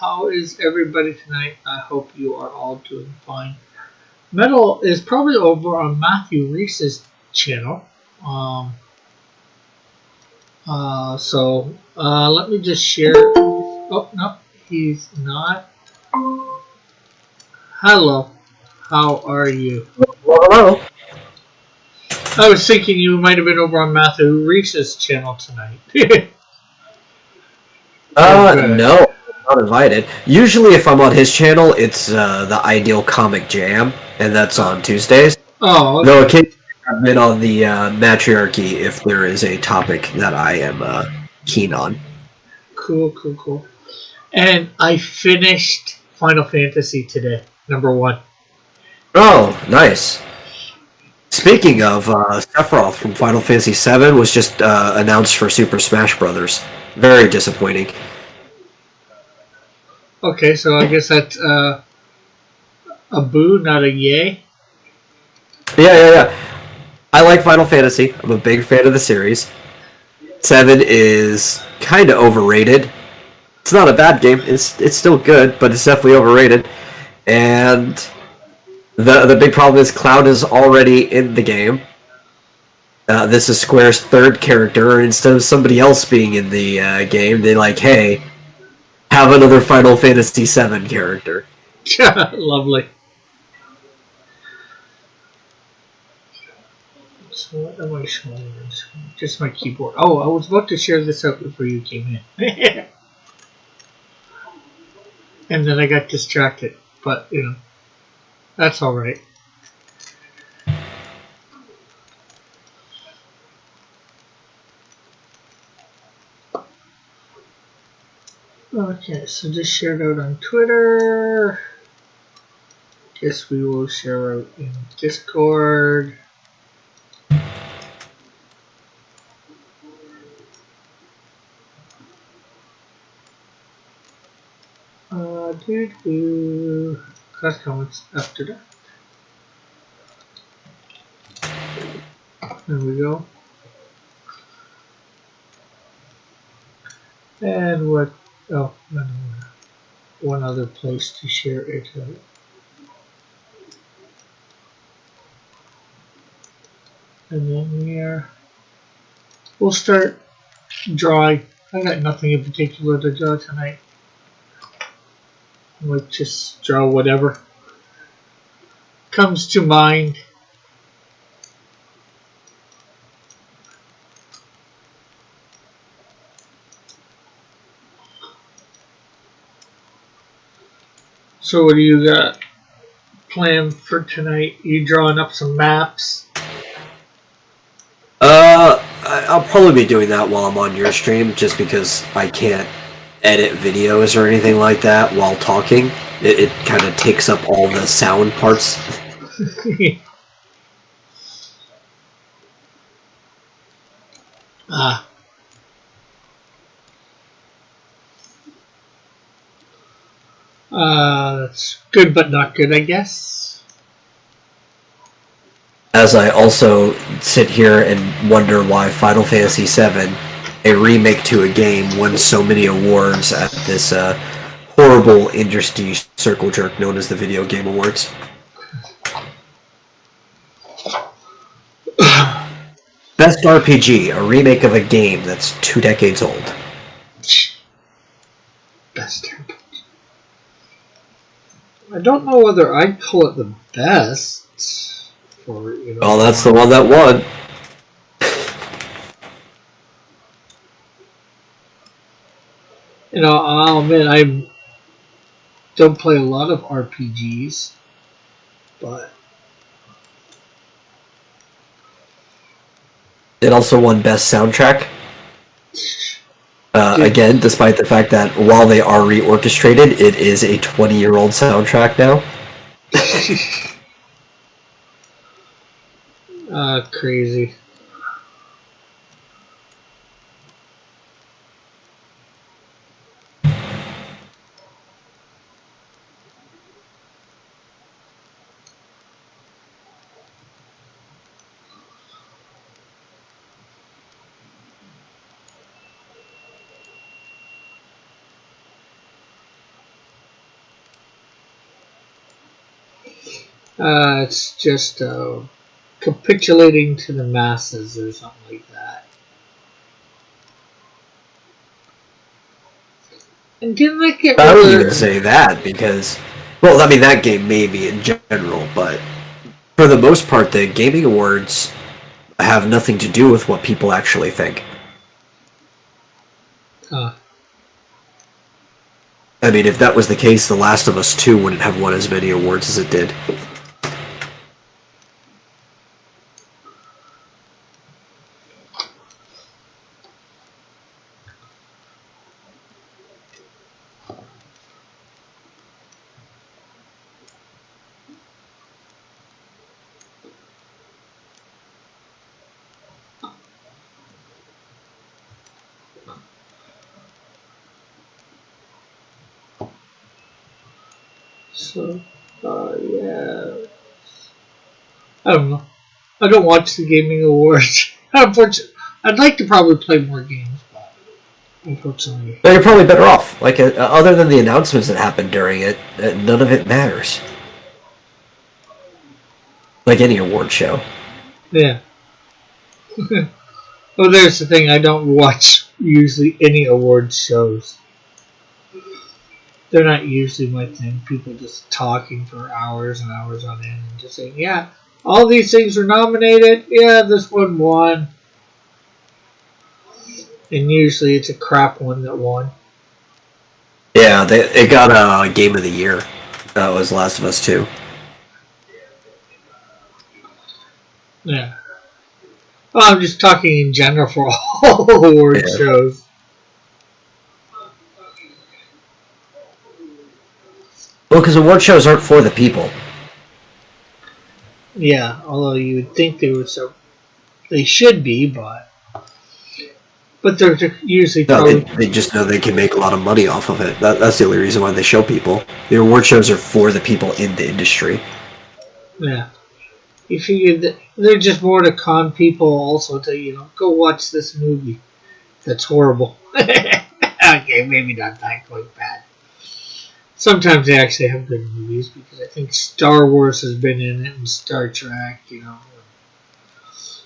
how is everybody tonight? I hope you are all doing fine. Metal is probably over on Matthew Reese's channel. Um, Let me just share. Oh, no, he's not. Hello, how are you? Hello. I was thinking you might have been over on Matthew Reese's channel tonight. Oh, good. No, not invited. Usually, if I'm on his channel, it's the Ideal Comic Jam, and that's on Tuesdays. Oh, Though okay. occasionally I've been on the Matriarchy if there is a topic that I am keen on. Cool, cool, cool. And I finished Final Fantasy today, number one. Oh, nice. Speaking of, Sephiroth from Final Fantasy VII was just announced for Super Smash Brothers. Very disappointing. Okay, so I guess that's a boo, not a yay. Yeah. I like Final Fantasy. I'm a big fan of the series. 7 is kind of overrated. It's not a bad game. It's still good, but it's definitely overrated. And the big problem is Cloud is already in the game. This is Square's third character, and instead of somebody else being in the game, they like, hey, have another Final Fantasy VII character. Lovely. So what am I showing? Just my keyboard. Oh, I was about to share this out before you came in. And then I got distracted. But, that's alright. Okay, so just shared out on Twitter. Guess we will share out in Discord. Class comments after that. There we go. And what? Oh, no. One other place to share it. And then we'll start drawing. I got nothing in particular to draw tonight. I might just draw whatever comes to mind. So what do you got planned for tonight? You drawing up some maps? I'll probably be doing that while I'm on your stream, just because I can't edit videos or anything like that while talking. It kind of takes up all the sound parts. Ah. That's good but not good, I guess. As I also sit here and wonder why Final Fantasy VII, a remake to a game, won so many awards at this horrible industry circle jerk known as the Video Game Awards. Best RPG, a remake of a game that's 2 decades old. Best. I don't know whether I'd call it the best. Well, that's the one that won. I'll admit I don't play a lot of RPGs, but It also won Best Soundtrack. Again, despite the fact that while they are reorchestrated, it is a 20-year-old soundtrack now. crazy. It's just capitulating to the masses or something like that. And didn't I get I rid wouldn't of even say that because, well, I mean that game maybe in general, but for the most part, the gaming awards have nothing to do with what people actually think. I mean, if that was the case, The Last of Us 2 wouldn't have won as many awards as it did. So, yeah. I don't know. I don't watch the gaming awards. Unfortunately, I'd like to probably play more games, but unfortunately. But you're probably better off. Like, other than the announcements that happened during it, none of it matters. Like any award show. Yeah. Well, there's the thing. I don't watch usually any awards shows. They're not usually my thing. People just talking for hours and hours on end and just saying, yeah, all these things were nominated. Yeah, this one won. And usually it's a crap one that won. Yeah, it got a Game of the Year. That was Last of Us 2. Yeah. Well, I'm just talking in general for all award shows. Well, because award shows aren't for the people. Yeah, although you would think they should be, but they're usually no, they just know they can make a lot of money off of it. That's the only reason why they show people. The award shows are for the people in the industry. Yeah, you figure that they're just more to con people, also to go watch this movie. That's horrible. Okay, maybe not that quite bad. Sometimes they actually have good movies because I think Star Wars has been in it and Star Trek,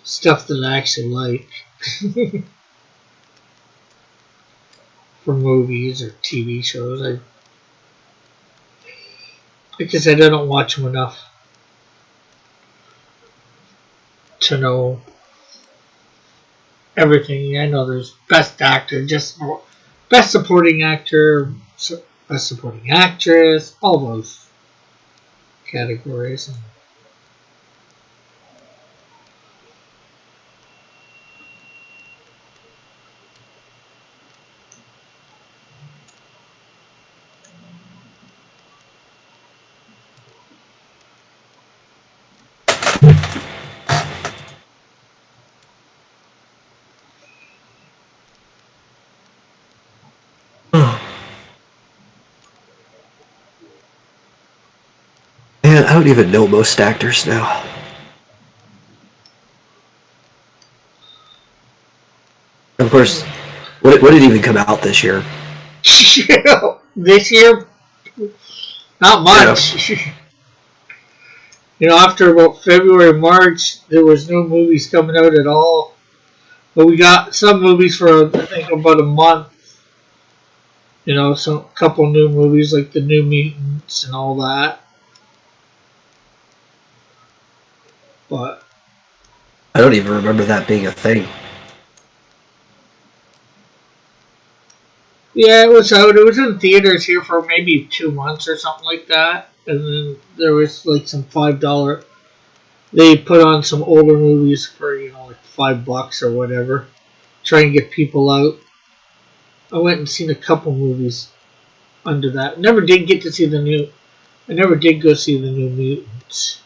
stuff that I actually like for movies or TV shows. Like I said, I don't watch them enough to know everything. I know there's best actor, just best supporting actor, best supporting actress, all those categories. Man, I don't even know most actors now. Of course, what did even come out this year? This year, not much. Yeah. After about February, March, there was no movies coming out at all. But we got some movies for, I think, about a month. Some couple new movies like the New Mutants and all that. But I don't even remember that being a thing. yeah, it was out. It was in theaters here for maybe 2 months or something like that. And then there was like some $5. They put on some older movies for like $5 or whatever, try and get people out. I went and seen a couple movies under that. Never did get to see the new. I never did go see the New Mutants.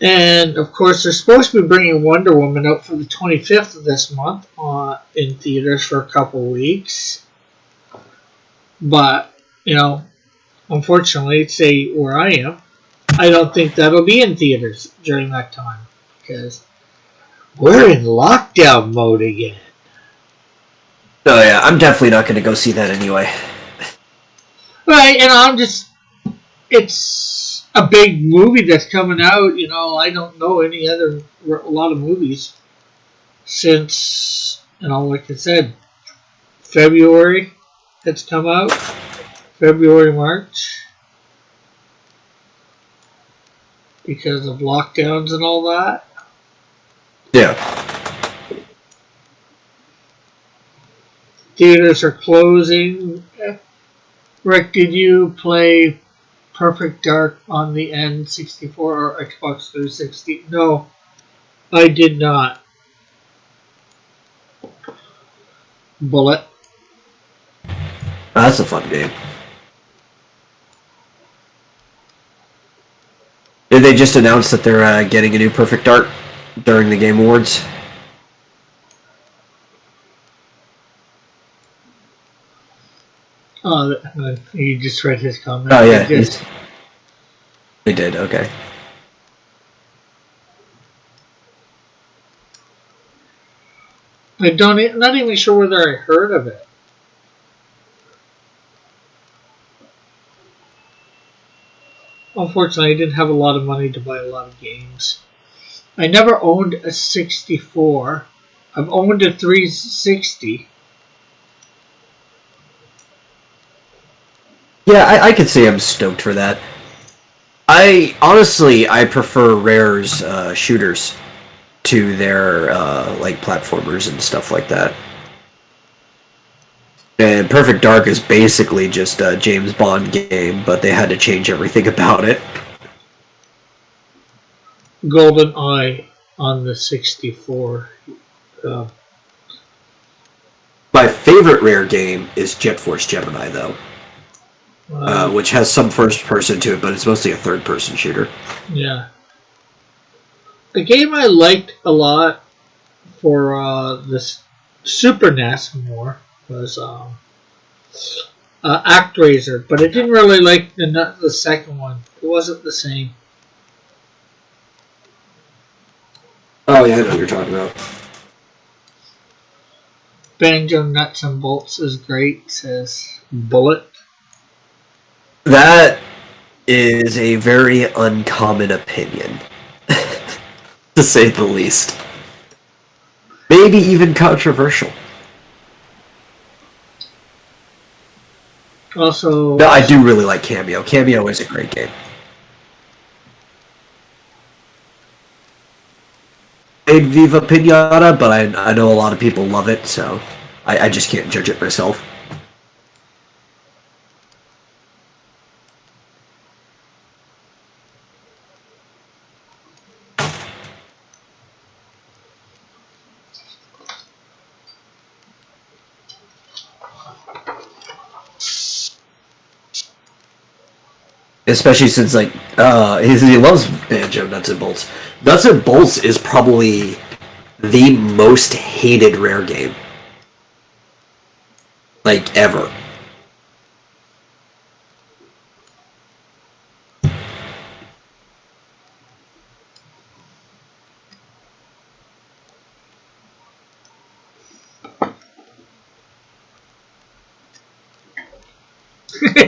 And of course, they're supposed to be bringing Wonder Woman out for the 25th of this month in theaters for a couple weeks. But unfortunately, say where I am, I don't think that'll be in theaters during that time because we're in lockdown mode again. Oh yeah, I'm definitely not going to go see that anyway. Right, it's a big movie that's coming out. I don't know any other a lot of movies since like I said, February it's come out. February, March, because of lockdowns and all that. Yeah. Theaters are closing. Rick, did you play Perfect Dark on the N64 or Xbox 360? No, I did not. Bullet. That's a fun game. Did they just announce that they're getting a new Perfect Dark during the Game Awards? Oh, you just read his comment. Oh yeah, they did. Okay. Not even sure whether I heard of it. Unfortunately, I didn't have a lot of money to buy a lot of games. I never owned a 64. I've owned a 360. Yeah, I could say I'm stoked for that. I prefer Rare's shooters to their like platformers and stuff like that. And Perfect Dark is basically just a James Bond game, but they had to change everything about it. Golden Eye on the 64. My favorite Rare game is Jet Force Gemini, though, which has some first person to it, but it's mostly a third person shooter. Yeah. The game I liked a lot for this Super NES more was ActRaiser, but I didn't really like the second one. It wasn't the same. Oh yeah, I know what you're talking about. Banjo Nuts and Bolts is great, says Bullet. That is a very uncommon opinion, to say the least. Maybe even controversial. Also, no, I do really like Cameo. Cameo is a great game. Played Viva Pinata, but I know a lot of people love it, so I just can't judge it myself. Especially since he loves Banjo Nuts and Bolts. Nuts and Bolts is probably the most hated Rare game, like ever.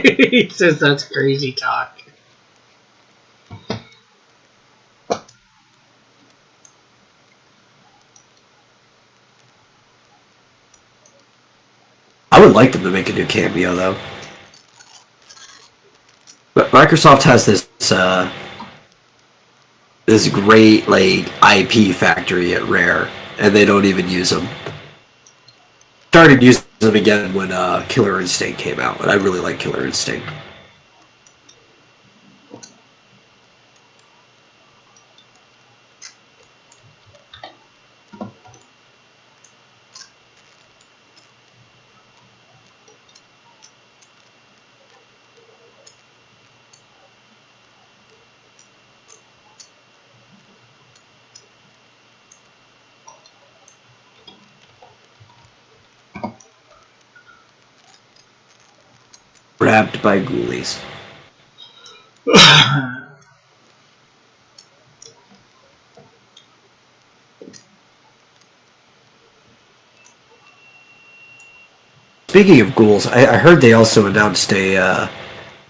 he says that's crazy talk. I would like them to make a new Cameo, though. But Microsoft has this great IP factory at Rare, and they don't even use them. Started using them again when Killer Instinct came out, and I really like Killer Instinct. Grabbed by ghoulies. Speaking of ghouls, I heard they also announced a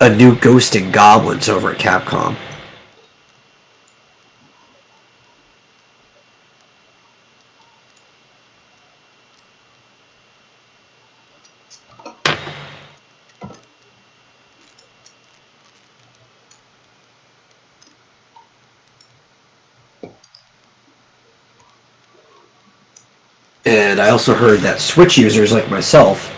a new Ghost and Goblins over at Capcom. And I also heard that Switch users like myself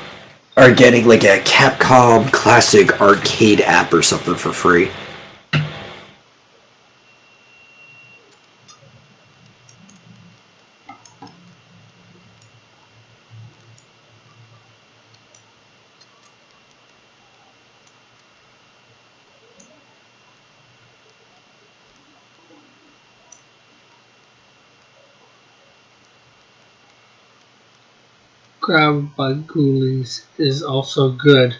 are getting like a Capcom Classic arcade app or something for free. Grab by Ghoulies is also good.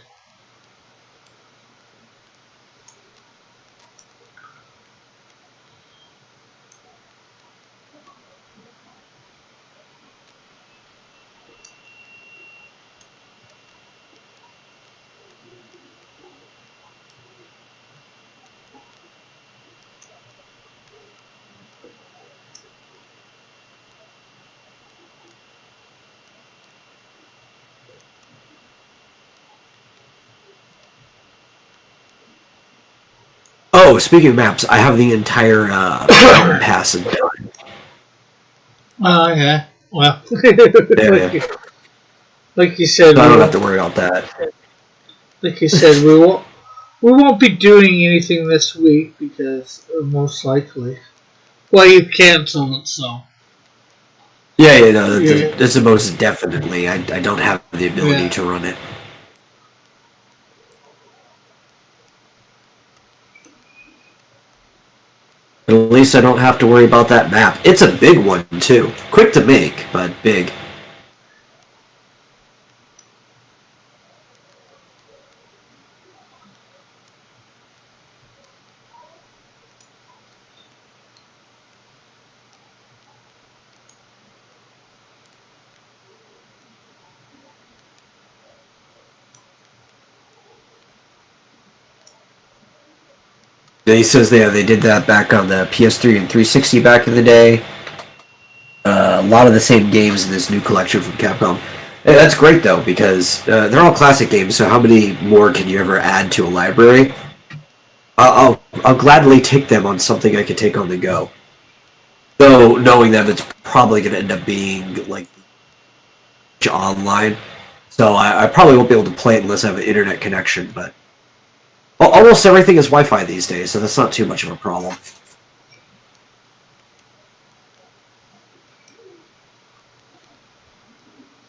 Oh, speaking of maps, I have the entire Mountain Pass done. Oh, yeah. Well, Yeah, yeah. like you said, So I don't have to worry about that. like you said, we won't be doing anything this week because most likely, well, you canceled it, so Yeah, yeah, no, yeah, that's most definitely. I don't have the ability yeah. to run it. But at least I don't have to worry about that map. It's a big one, too. Quick to make, but big. He says they did that back on the PS3 and 360 back in the day. A lot of the same games in this new collection from Capcom. Hey, that's great though because they're all classic games. So how many more can you ever add to a library? I'll gladly take them on something I could take on the go. Though knowing that it's probably going to end up being like online, so I probably won't be able to play it unless I have an internet connection. But almost everything is Wi-Fi these days, so that's not too much of a problem.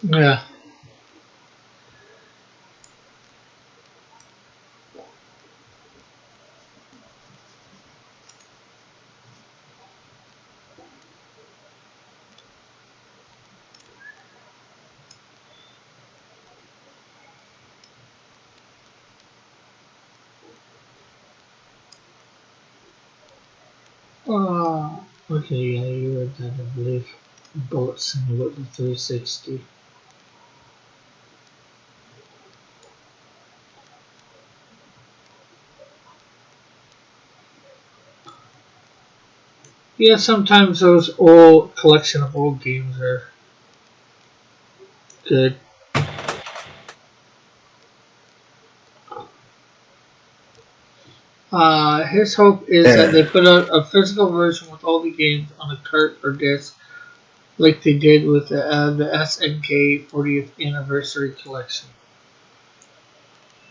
Yeah. Okay, yeah, you read that, I believe. Bullets and with the 360. Yeah, sometimes those old collection of old games are good. His hope is that Yeah. they put out a physical version with all the games on a cart or disc, like they did with the SNK 40th anniversary collection.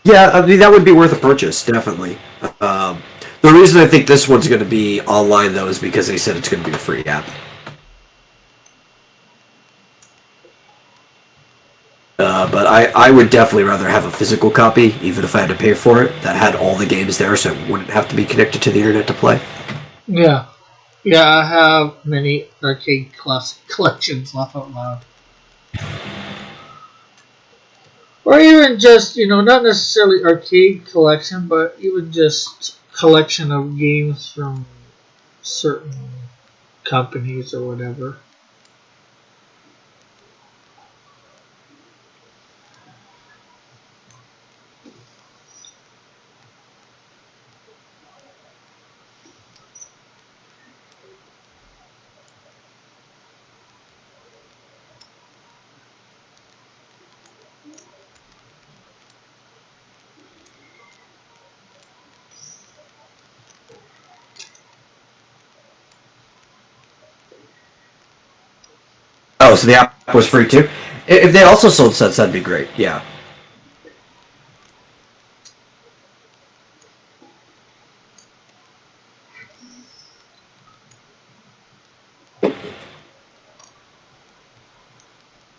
Yeah, I mean that would be worth a purchase, definitely. The reason I think this one's going to be online though is because they said it's going to be a free app. But I would definitely rather have a physical copy, even if I had to pay for it, that had all the games there, so it wouldn't have to be connected to the internet to play. Yeah, yeah, I have many arcade classic collections, laugh out loud. Or even just, not necessarily arcade collection, but even just collection of games from certain companies or whatever. so the app was free too. If they also sold sets, that'd be great. Yeah.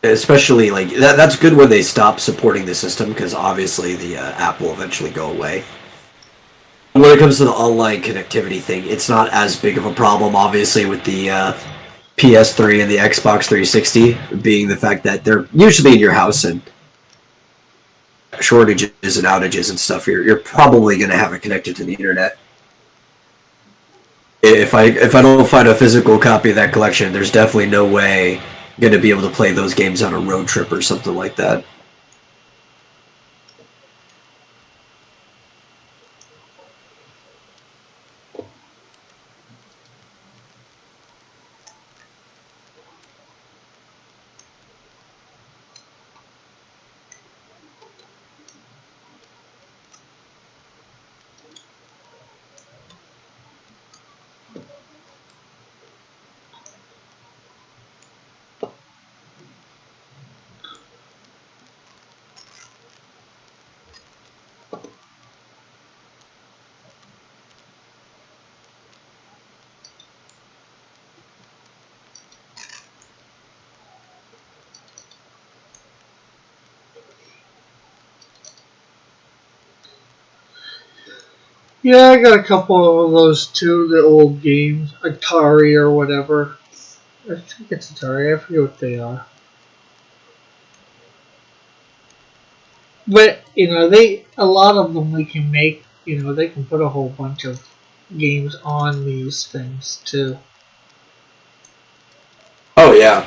Especially like that's good when they stop supporting the system because obviously the app will eventually go away. When it comes to the online connectivity thing, it's not as big of a problem, obviously, with the PS3 and the Xbox 360 being the fact that they're usually in your house and shortages and outages and stuff. You're probably going to have it connected to the internet. If I don't find a physical copy of that collection, there's definitely no way I'm going to be able to play those games on a road trip or something like that. Yeah, I got a couple of those too, the old games, Atari or whatever. I think it's Atari, I forget what they are. But, a lot of them they can make, they can put a whole bunch of games on these things too. Oh yeah,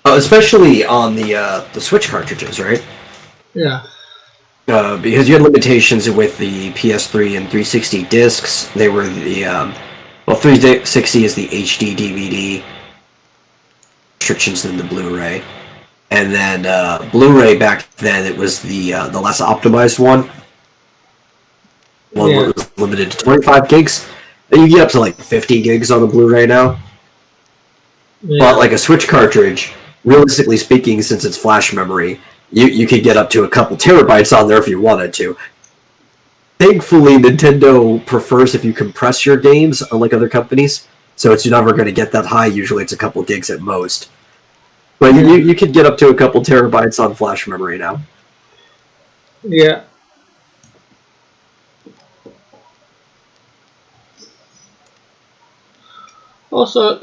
especially on the Switch cartridges, right? Yeah. Because you had limitations with the PS3 and 360 discs. They were the 360 is the HD DVD restrictions than the Blu-ray, and then Blu-ray back then it was the less optimized one. One Yeah. was limited to 25 gigs. You get up to like 50 gigs on the Blu-ray now. Yeah. But like a Switch cartridge, realistically speaking, since it's flash memory, you could get up to a couple terabytes on there if you wanted to. Thankfully, Nintendo prefers if you compress your games, unlike other companies. So it's never going to get that high. Usually it's a couple gigs at most. But you could get up to a couple terabytes on flash memory now. Yeah. Also,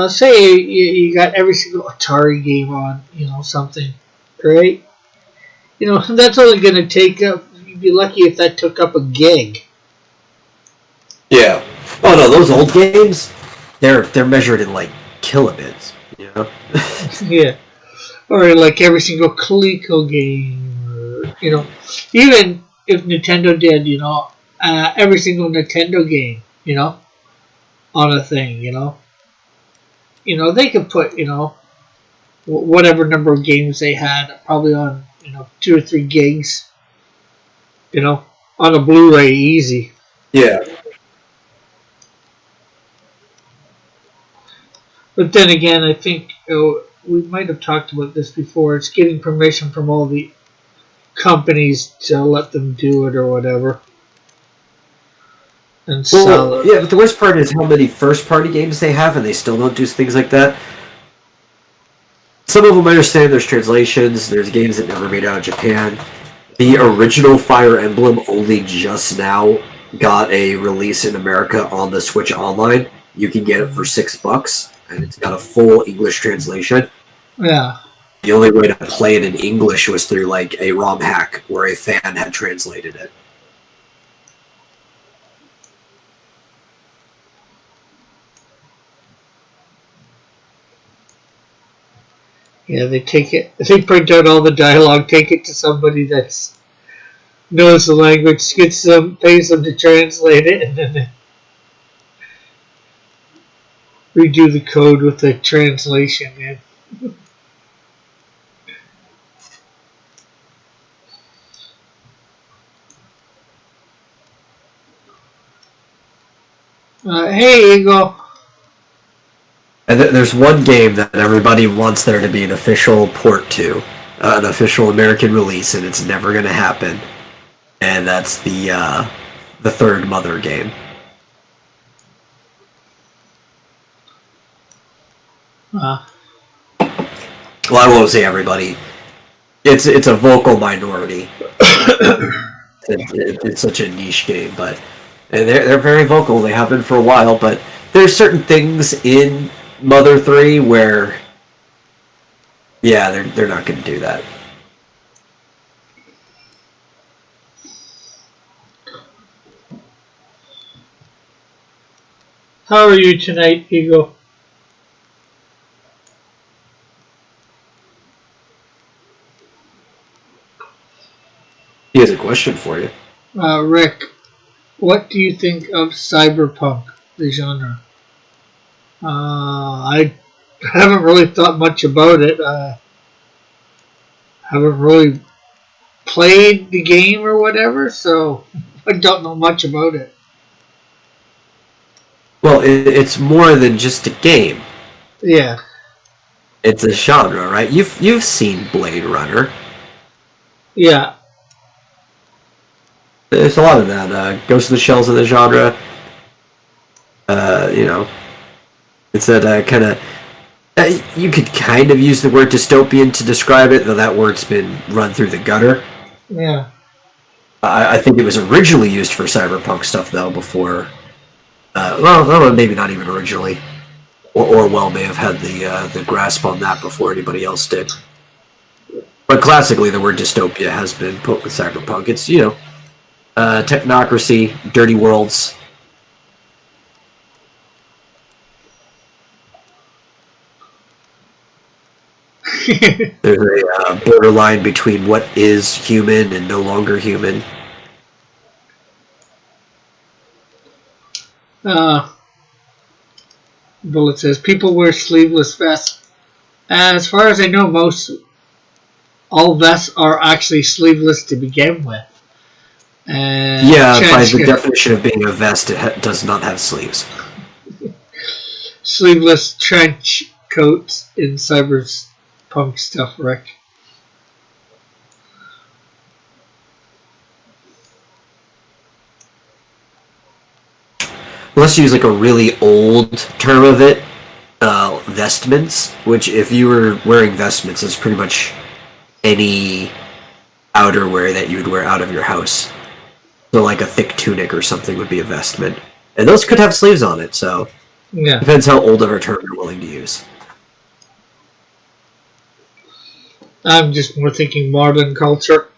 say you got every single Atari game on, something, right? That's only going to take up, you'd be lucky if that took up a gig. Yeah. Oh no, those old games, they're measured in like kilobits. You know. Yeah. Or like every single Coleco game, or, even if Nintendo did, every single Nintendo game, on a thing, they could put, whatever number of games they had, probably on, 2 or 3 gigs, on a Blu-ray easy. Yeah. But then again, I think we might have talked about this before. It's getting permission from all the companies to let them do it or whatever. And sell Well, it. yeah, but the worst part is how many first-party games they have, and they still don't do things like that. Some of them I understand there's translations, there's games that never made out of Japan. The original Fire Emblem only just now got a release in America on the Switch Online. You can get it for $6, and it's got a full English translation. Yeah. The only way to play it in English was through like a ROM hack where a fan had translated it. Yeah, they take it. They print out all the dialogue, take it to somebody that knows the language, gets them, pays them to translate it, and then they redo the code with the translation. Man. Hey, Eagle. And there's one game that everybody wants there to be an official port to, an official American release, and it's never going to happen. And that's the third Mother game. Uh, Well, I won't say everybody. It's a vocal minority. It's such a niche game, but and they're very vocal. They have been for a while, but there's certain things in Mother 3 where, yeah, they're not going to do that. how are you tonight, Eagle? He has a question for you. Rick, what do you think of cyberpunk, the genre? I haven't really thought much about it. Haven't really played the game or whatever, so I don't know much about it. Well, it's more than just a game. Yeah. It's a genre, right? You've seen Blade Runner. Yeah. There's a lot of that. Ghost in the Shell's in the genre. You know, it's that kind of. You could kind of use the word dystopian to describe it, though that word's been run through the gutter. Yeah. I think it was originally used for cyberpunk stuff, though, before. Well, maybe not even originally. Orwell may have had the grasp on that before anybody else did. But classically, the word dystopia has been put with cyberpunk. It's, technocracy, dirty worlds. There's a borderline between what is human and no longer human. Bullet says people wear sleeveless vests. As far as I know, most all vests are actually sleeveless to begin with. Yeah, by the definition of being a vest, it does not have sleeves. Sleeveless trench coats in cyberpunk stuff, Rick. Let's use like a really old term of it, vestments, which if you were wearing vestments, is pretty much any outerwear that you would wear out of your house. So like a thick tunic or something would be a vestment. And those could have sleeves on it, so Yeah. depends how old of a term you're willing to use. I'm just more thinking modern culture.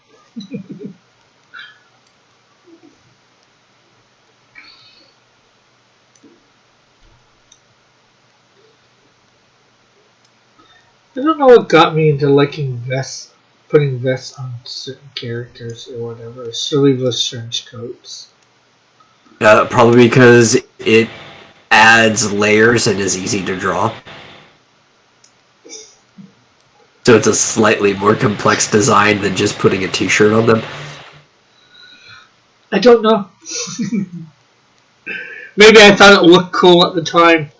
I don't know what got me into liking vests, putting vests on certain characters or whatever. Sleeveless trench coats. Probably because it adds layers and is easy to draw. So it's a slightly more complex design than just putting a t-shirt on them. I don't know. Maybe I thought it looked cool at the time,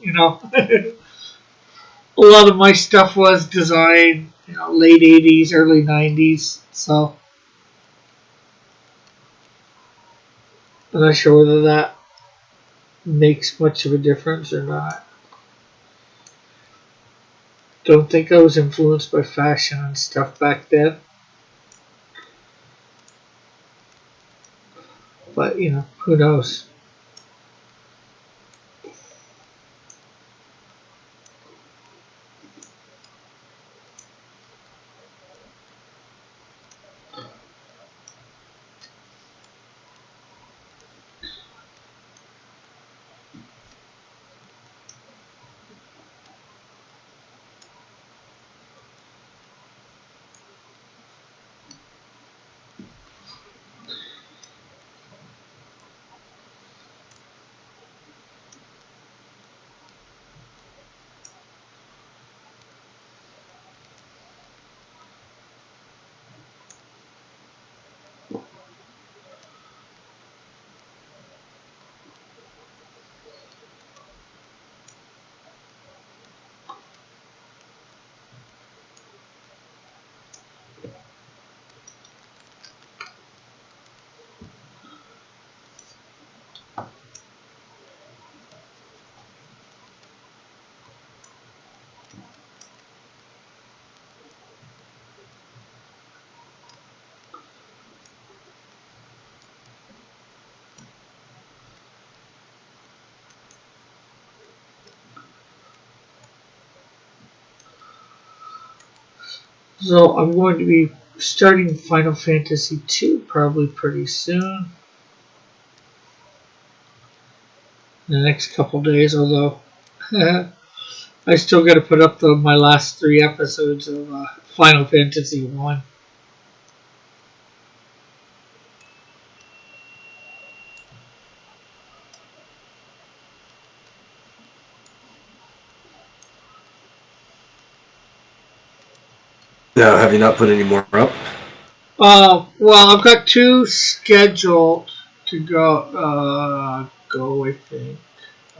A lot of my stuff was designed, late 80s, early 90s, so I'm not sure whether that makes much of a difference or not. Don't think I was influenced by fashion and stuff back then. But, who knows? So I'm going to be starting Final Fantasy 2 probably pretty soon. In the next couple days, although I still got to put up my last 3 episodes of Final Fantasy 1. No, have you not put any more up? Well, I've got 2 scheduled to go, I think.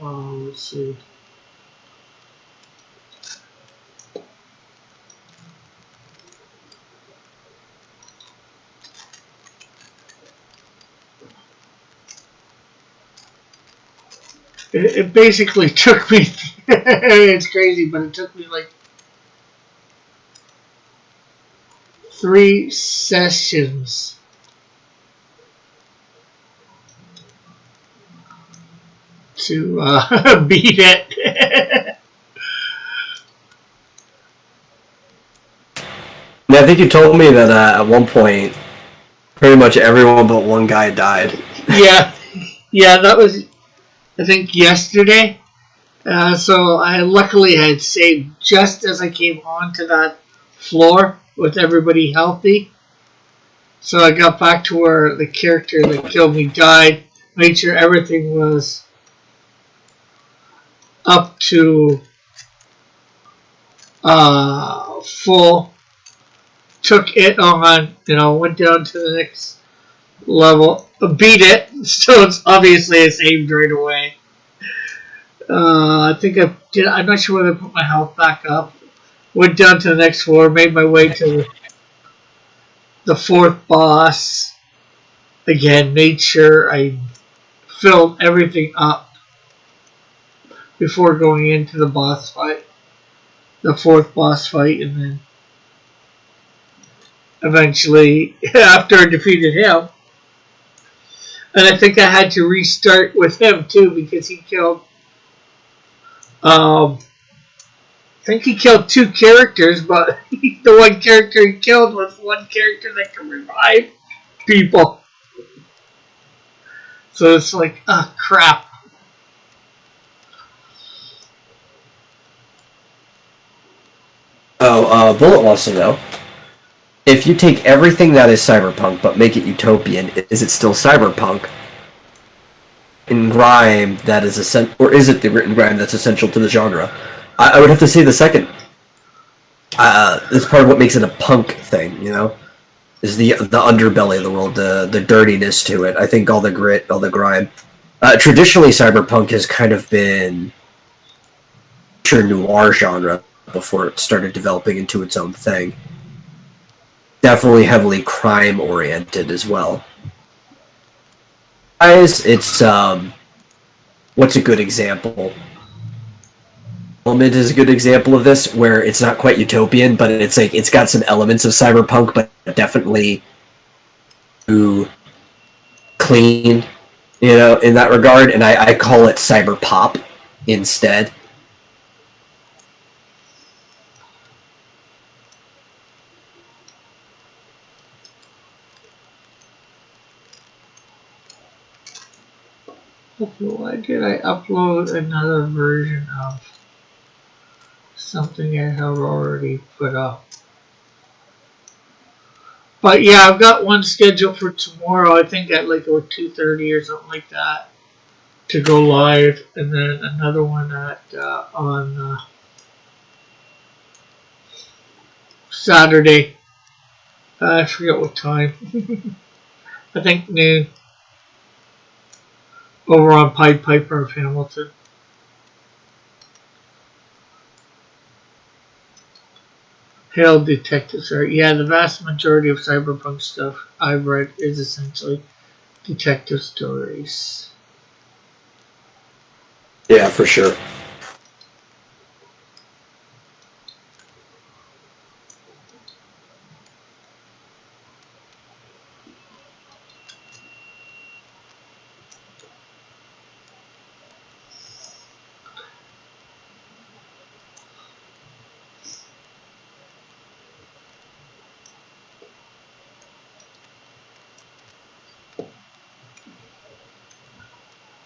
Let's see. It basically took me, it's crazy, but it took me like 3 sessions to beat it. And I think you told me that at one point, pretty much everyone but one guy died. Yeah, yeah, that was, I think, yesterday. So I luckily had saved just as I came onto that floor with everybody healthy. So I got back to where the character that killed me died, made sure everything was up to full, took it on, went down to the next level, beat it, so it's obviously I saved right away. I think I did. I'm not sure whether I put my health back up. Went down to the next floor, made my way to the 4th boss. Again, made sure I filled everything up before going into the boss fight, the 4th boss fight, and then eventually, after I defeated him, and I think I had to restart with him too because he killed. I think he killed 2 characters, but the one character he killed was one character that can revive people. So it's like, oh crap. Oh, Bullet wants to know, if you take everything that is cyberpunk but make it utopian, is it still cyberpunk? In grime that is essential, or is it the written grime that's essential to the genre? I would have to say the second. It's part of what makes it a punk thing, is the underbelly of the world, the dirtiness to it. I think all the grit, all the grime. Traditionally, cyberpunk has kind of been pure noir genre before it started developing into its own thing. Definitely heavily crime oriented as well. Guys, it's what's a good example? Element is a good example of this, where it's not quite utopian, but it's like it's got some elements of cyberpunk, but definitely too clean, in that regard. And I call it cyber pop instead. Why did I upload another version of something I have already put up? But yeah, I've got one scheduled for tomorrow. I think at like 2:30 or something like that to go live, and then another one at on Saturday. I forget what time. I think noon over on Pied Piper of Hamilton. Hail detective story. Yeah, the vast majority of cyberpunk stuff I've read is essentially detective stories. Yeah, for sure.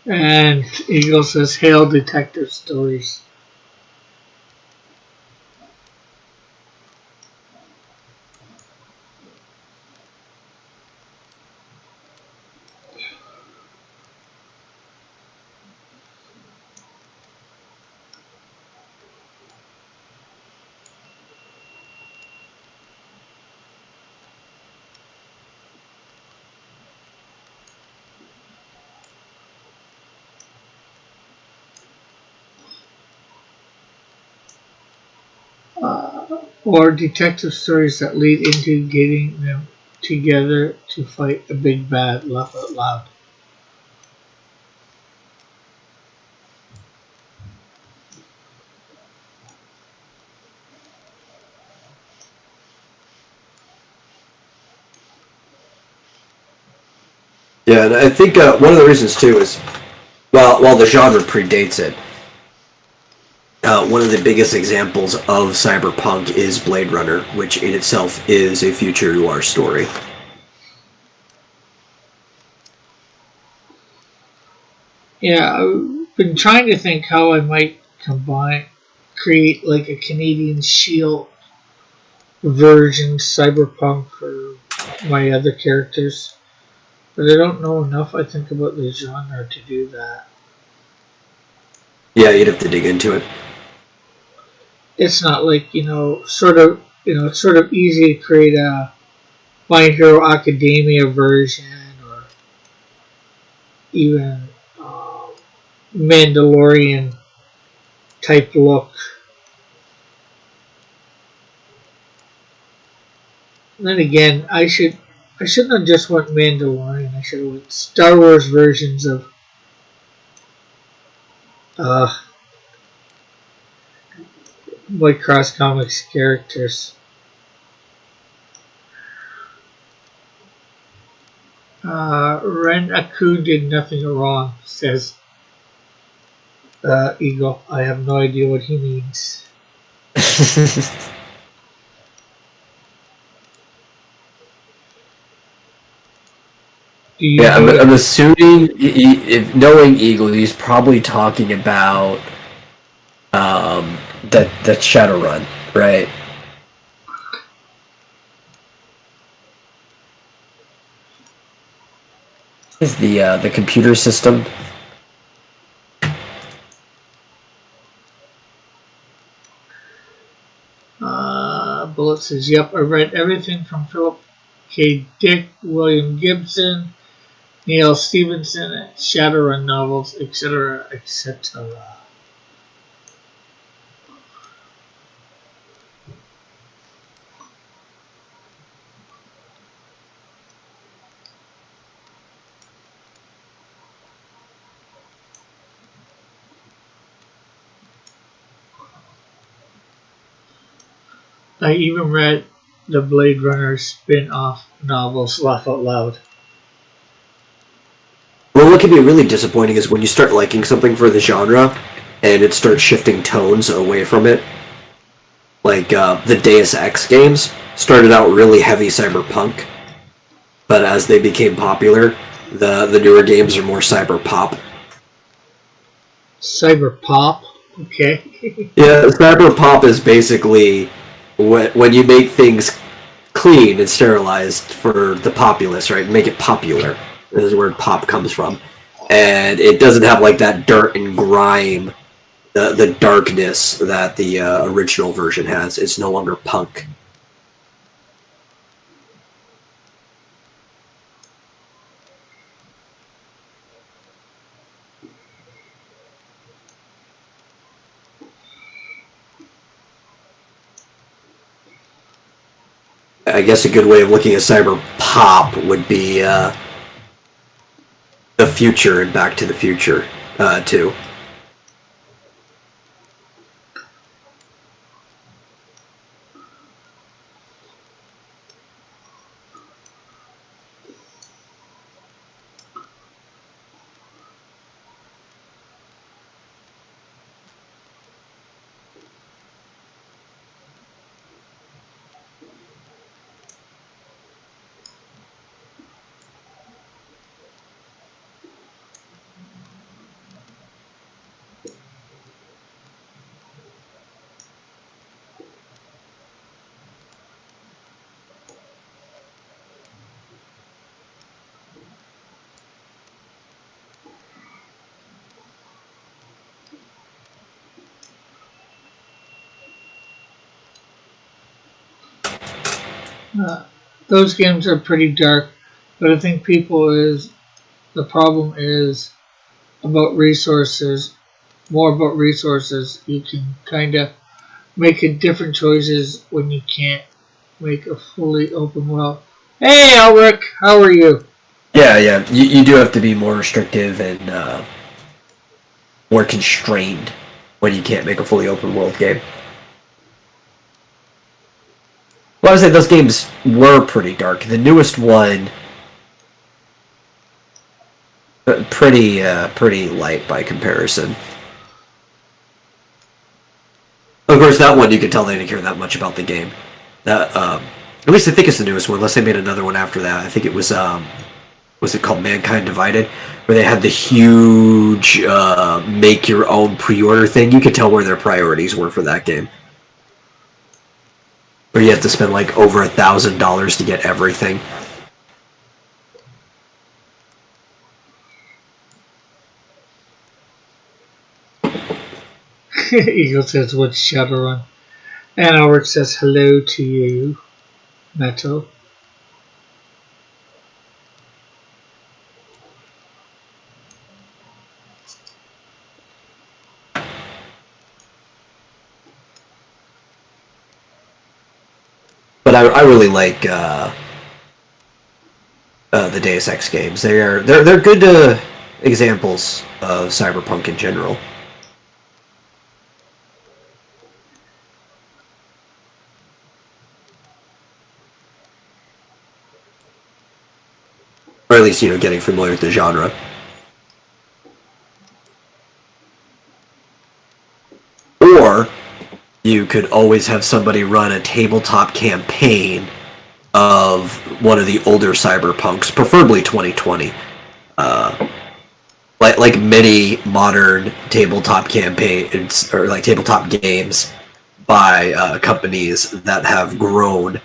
And Eagle says, "Hail detective stories." Or detective stories that lead into getting them together to fight a big bad. Laugh out loud. Yeah, and I think one of the reasons too is, well, while the genre predates it, one of the biggest examples of cyberpunk is Blade Runner, which in itself is a future noir story. Yeah, I've been trying to think how I might create like a Canadian Shield version cyberpunk for my other characters, but I don't know enough. I think about the genre to do that. Yeah, you'd have to dig into it. It's not like it's sort of easy to create a My Hero Academia version or even uh, Mandalorian type look. And then again, I shouldn't have just went Mandalorian. I should have went Star Wars versions of uh, White Cross Comics characters. Ren Aku did nothing wrong, says Eagle. I have no idea what he means. Do you Yeah, know I'm what? assuming, if knowing Eagle, he's probably talking about that Shadowrun, right? Is the computer system? Bullet says, "Yep, I read everything from Philip K. Dick, William Gibson, Neil Stevenson, Shadowrun novels, etc., etc." I even read the Blade Runner spin-off novels. Laugh out loud. Well, what can be really disappointing is when you start liking something for the genre, and it starts shifting tones away from it. Like the Deus Ex games started out really heavy cyberpunk, but as they became popular, the newer games are more cyber pop. Cyber pop. Okay. Yeah, cyber pop is basically when you make things clean and sterilized for the populace, right? Make it popular. This is where pop comes from, and it doesn't have like that dirt and grime, the darkness that the original version has. It's no longer punk. I guess a good way of looking at cyber pop would be the future and Back to the Future too. Those games are pretty dark, but I think the problem is about resources, more about resources. You can kind of make different choices when you can't make a fully open world. Hey, Elric, how are you? Yeah, yeah. You do have to be more restrictive and more constrained when you can't make a fully open world game. Well, I would say those games were pretty dark. The newest one, pretty light by comparison. Of course, that one you can tell they didn't care that much about the game. That at least I think it's the newest one. Unless they made another one after that. I think it was it called Mankind Divided, where they had the huge make your own pre-order thing. You could tell where their priorities were for that game. Where you have to spend like over $1,000 to get everything. Eagle says, what's Shadowrun? And Elric says, hello to you, Metal. But I really like the Deus Ex games. They're good examples of cyberpunk in general. Or at least, getting familiar with the genre. Or you could always have somebody run a tabletop campaign of one of the older cyberpunks, preferably 2020. Like many modern tabletop campaigns, or like tabletop games by companies that have grown.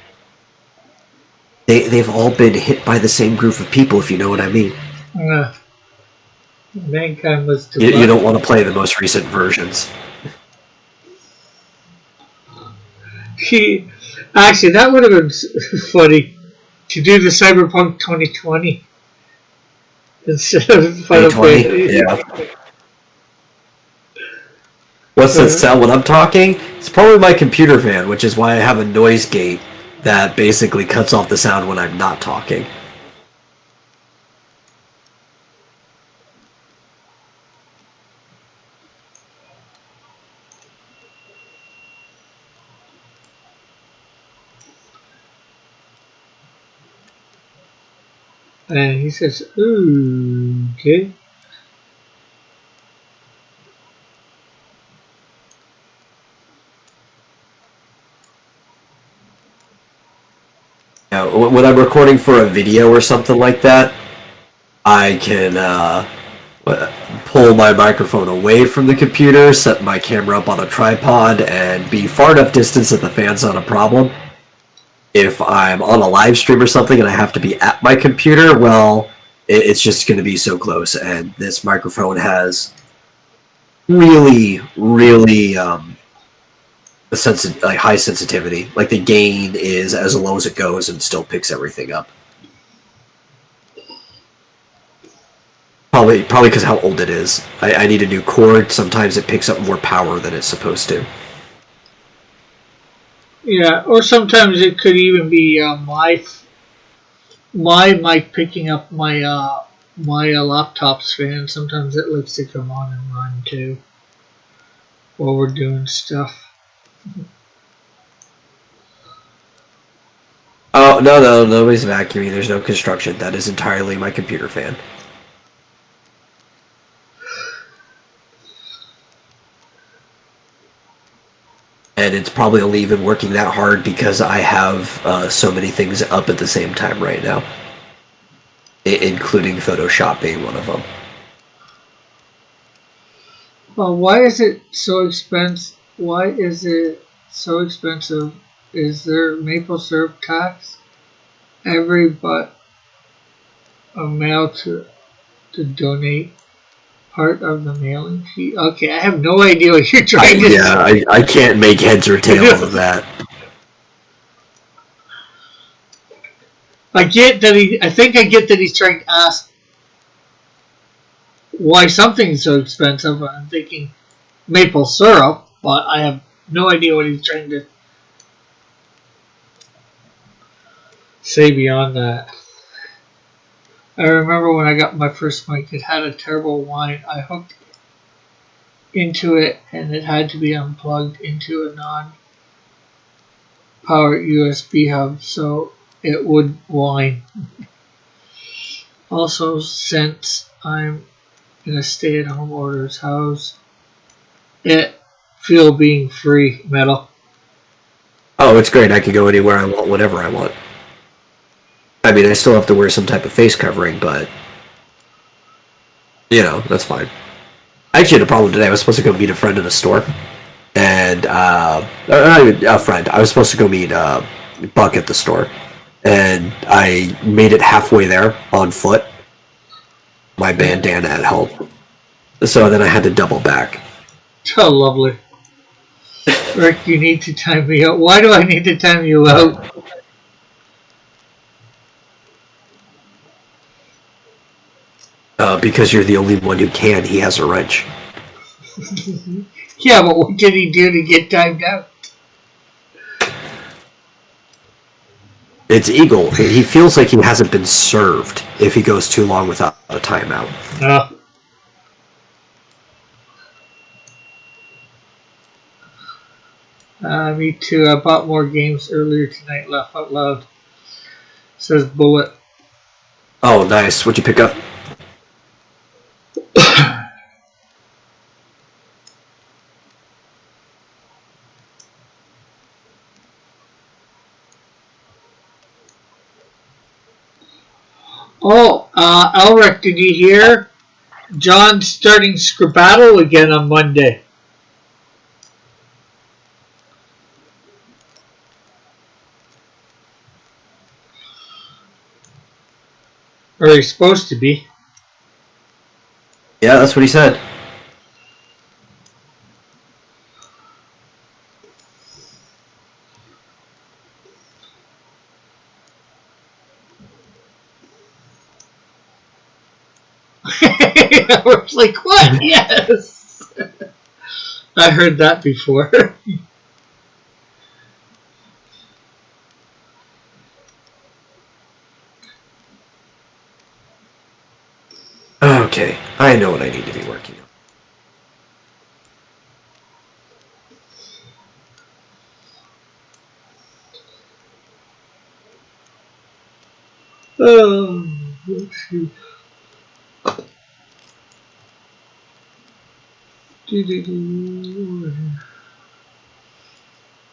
They've all been hit by the same group of people, if you know what I mean. Mankind was too you don't want to play the most recent versions. Actually, that would have been funny to do the Cyberpunk 2020 instead of Final Fantasy. Yeah. What's that sound when I'm talking? It's probably my computer fan, which is why I have a noise gate that basically cuts off the sound when I'm not talking. And he says, ooh, okay. When I'm recording for a video or something like that, I can pull my microphone away from the computer, set my camera up on a tripod, and be far enough distance that the fan's not a problem. If I'm on a live stream or something and I have to be at my computer, well, it's just going to be so close. And this microphone has really, really high sensitivity. Like the gain is as low as it goes and still picks everything up. Probably because how old it is. I need a new cord. Sometimes it picks up more power than it's supposed to. Yeah, or sometimes it could even be my mic picking up my laptop's fan. Sometimes it likes to come on and run too while we're doing stuff. Oh, no, nobody's vacuuming. There's no construction. That is entirely my computer fan. And it's probably only even working that hard because I have so many things up at the same time right now. Including Photoshop being one of them. Well, why is it so expensive? Why is it so expensive? Is there maple syrup tax? Every but a mail to donate part of the mailing fee. Okay, I have no idea what you're trying to say. I can't make heads or tails of that. I get that he. I think I get that he's trying to ask why something's so expensive. I'm thinking maple syrup, but I have no idea what he's trying to say beyond that. I remember when I got my first mic, it had a terrible whine. I hooked into it and it had to be unplugged into a non-powered USB hub so it would whine. Also, since I'm in a stay-at-home order's house, it feel being free metal. Oh, it's great. I can go anywhere I want, whenever I want. I mean, I still have to wear some type of face covering, but that's fine. I actually had a problem today. I was supposed to go meet a friend in a store, and not even a friend. I was supposed to go meet Buck at the store, and I made it halfway there on foot. My bandana had help, so then I had to double back. Oh, lovely. Rick, you need to time me out. Why do I need to time you out? Because you're the only one who can. He has a wrench. Yeah, but what did he do to get timed out? It's Eagle. He feels like he hasn't been served if he goes too long without a timeout. Me too. I bought more games earlier tonight. Laugh out loud. Says Bullet. Oh, nice. What'd you pick up? Oh, Elric, did you hear? John's starting Scribbattle again on Monday. Or he's supposed to be. Yeah, that's what he said. I was like, what? Yes! I heard that before. Okay, I know what I need to be working on. Oh, shoot.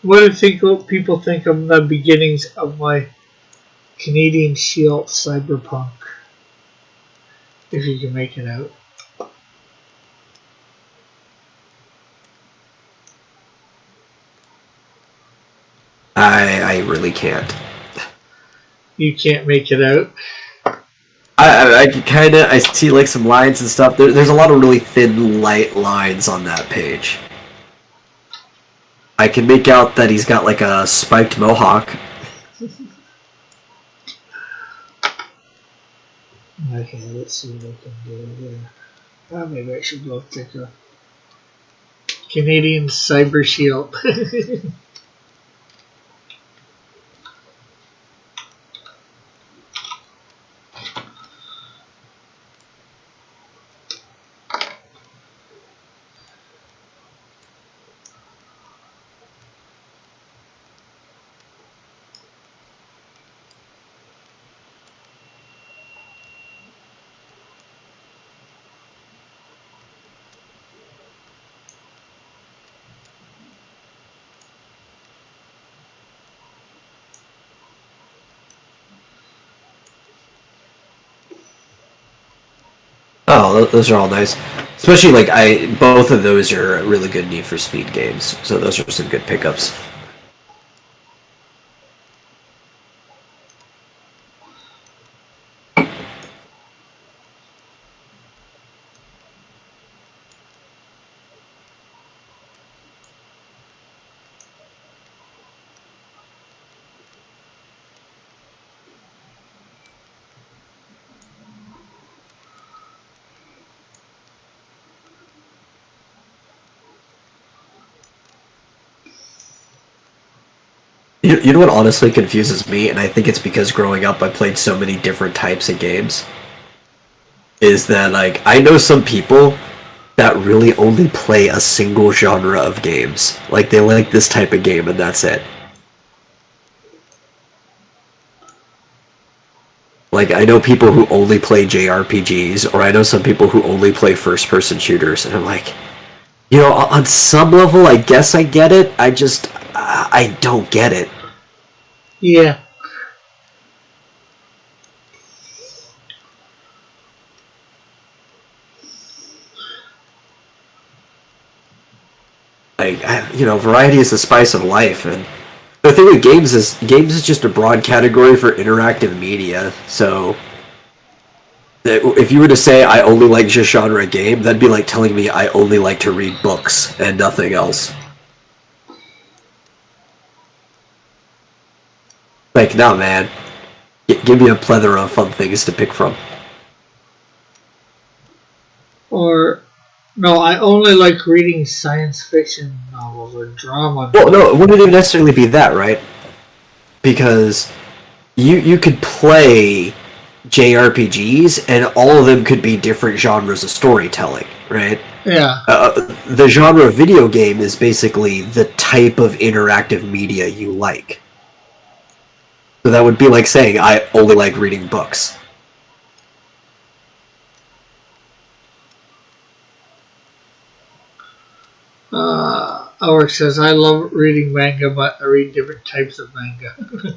What do people think of the beginnings of my Canadian Shield Cyberpunk? If you can make it out. I really can't. You can't make it out. I kind of I see like some lines and stuff. There's a lot of really thin, light lines on that page. I can make out that he's got like a spiked mohawk. Okay, let's see what I can do here. Oh, maybe I should go take a Canadian Cyber Shield. Oh, those are all nice. Especially like both of those are really good Need for Speed games. So those are some good pickups. You know what honestly confuses me, and I think it's because growing up I played so many different types of games, is that, like, I know some people that really only play a single genre of games. Like, they like this type of game and that's it. Like, I know people who only play JRPGs, or I know some people who only play first-person shooters, and I'm like, you know, on some level, I guess I get it. I don't get it. Yeah. Like, you know, variety is the spice of life, and the thing with games is just a broad category for interactive media. So, if you were to say I only like just genre game, that'd be like telling me I only like to read books and nothing else. Like, no, man. Give me a plethora of fun things to pick from. Or, no, I only like reading science fiction novels or drama. Well, no, it wouldn't even necessarily be that, right? Because you could play JRPGs, and all of them could be different genres of storytelling, right? Yeah. The genre of video game is basically the type of interactive media you like. So that would be like saying, I only like reading books. Ulrich says, I love reading manga, but I read different types of manga.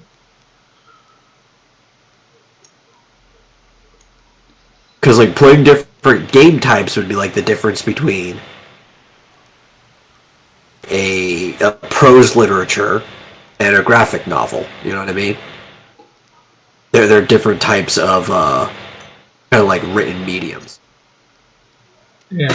Because, like, playing different game types would be like the difference between a prose literature and a graphic novel. You know what I mean? They're different types of kind of like written mediums. Yeah.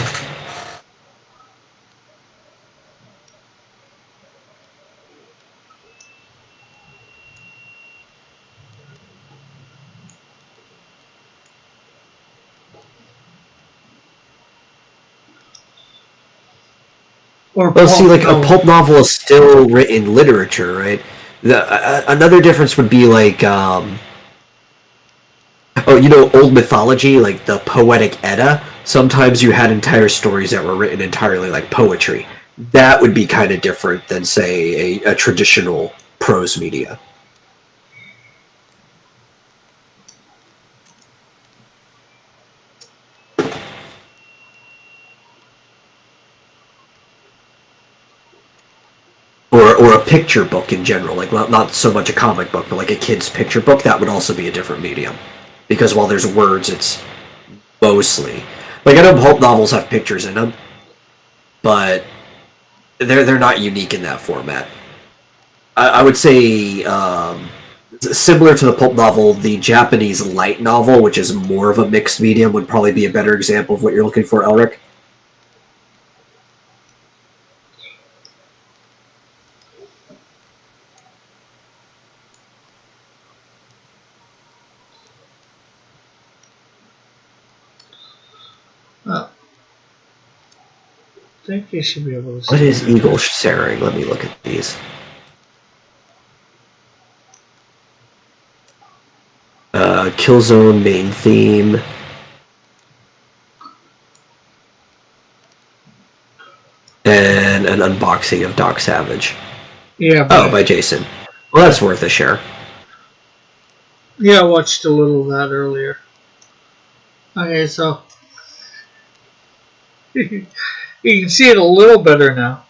Or Well, see, like, novel. a pulp novel is still written literature, right? Another difference would be like, oh, you know, old mythology, like the Poetic Edda. Sometimes you had entire stories that were written entirely like poetry. That would be kind of different than, say, a traditional prose media. Or a picture book in general, like not so much a comic book, but like a kid's picture book, that would also be a different medium. Because while there's words, it's mostly... Like, I know pulp novels have pictures in them, but they're not unique in that format. I would say, similar to the pulp novel, the Japanese light novel, which is more of a mixed medium, would probably be a better example of what you're looking for, Elric. I think you should be able to see. What is Eagle sharing? Let me look at these. Killzone main theme. And an unboxing of Doc Savage. Yeah. Oh, by Jason. Well, that's worth a share. Yeah, I watched a little of that earlier. Okay, so you can see it a little better now.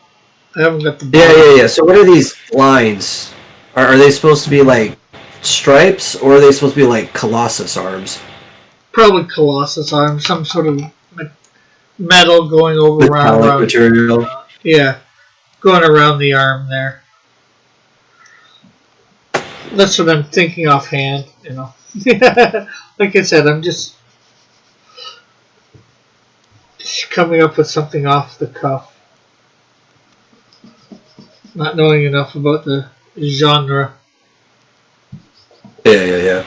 I haven't got the Yeah. So what are these lines? Are they supposed to be like stripes, or are they supposed to be like Colossus arms? Probably Colossus arm, some sort of metal going over around material. Yeah, going around the arm there. That's what I'm thinking offhand, you know. Like I said, I'm just coming up with something off the cuff. Not knowing enough about the genre. Yeah.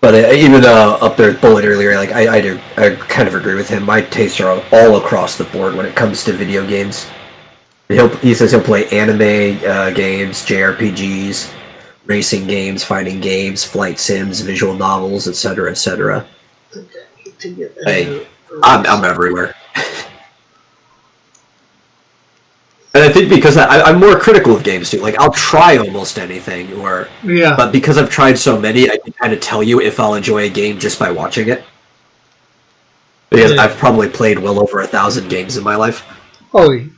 But even up there at Bullet earlier, like I kind of agree with him. My tastes are all across the board when it comes to video games. He says he'll play anime games, JRPGs, racing games, fighting games, flight sims, visual novels, etc., etc. I think I need to get Hey, I'm everywhere. And I think because I'm more critical of games too. Like, I'll try almost anything, Yeah. but because I've tried so many, I can kind of tell you if I'll enjoy a game just by watching it. Because I've probably played well over 1,000 games in my life. Holy.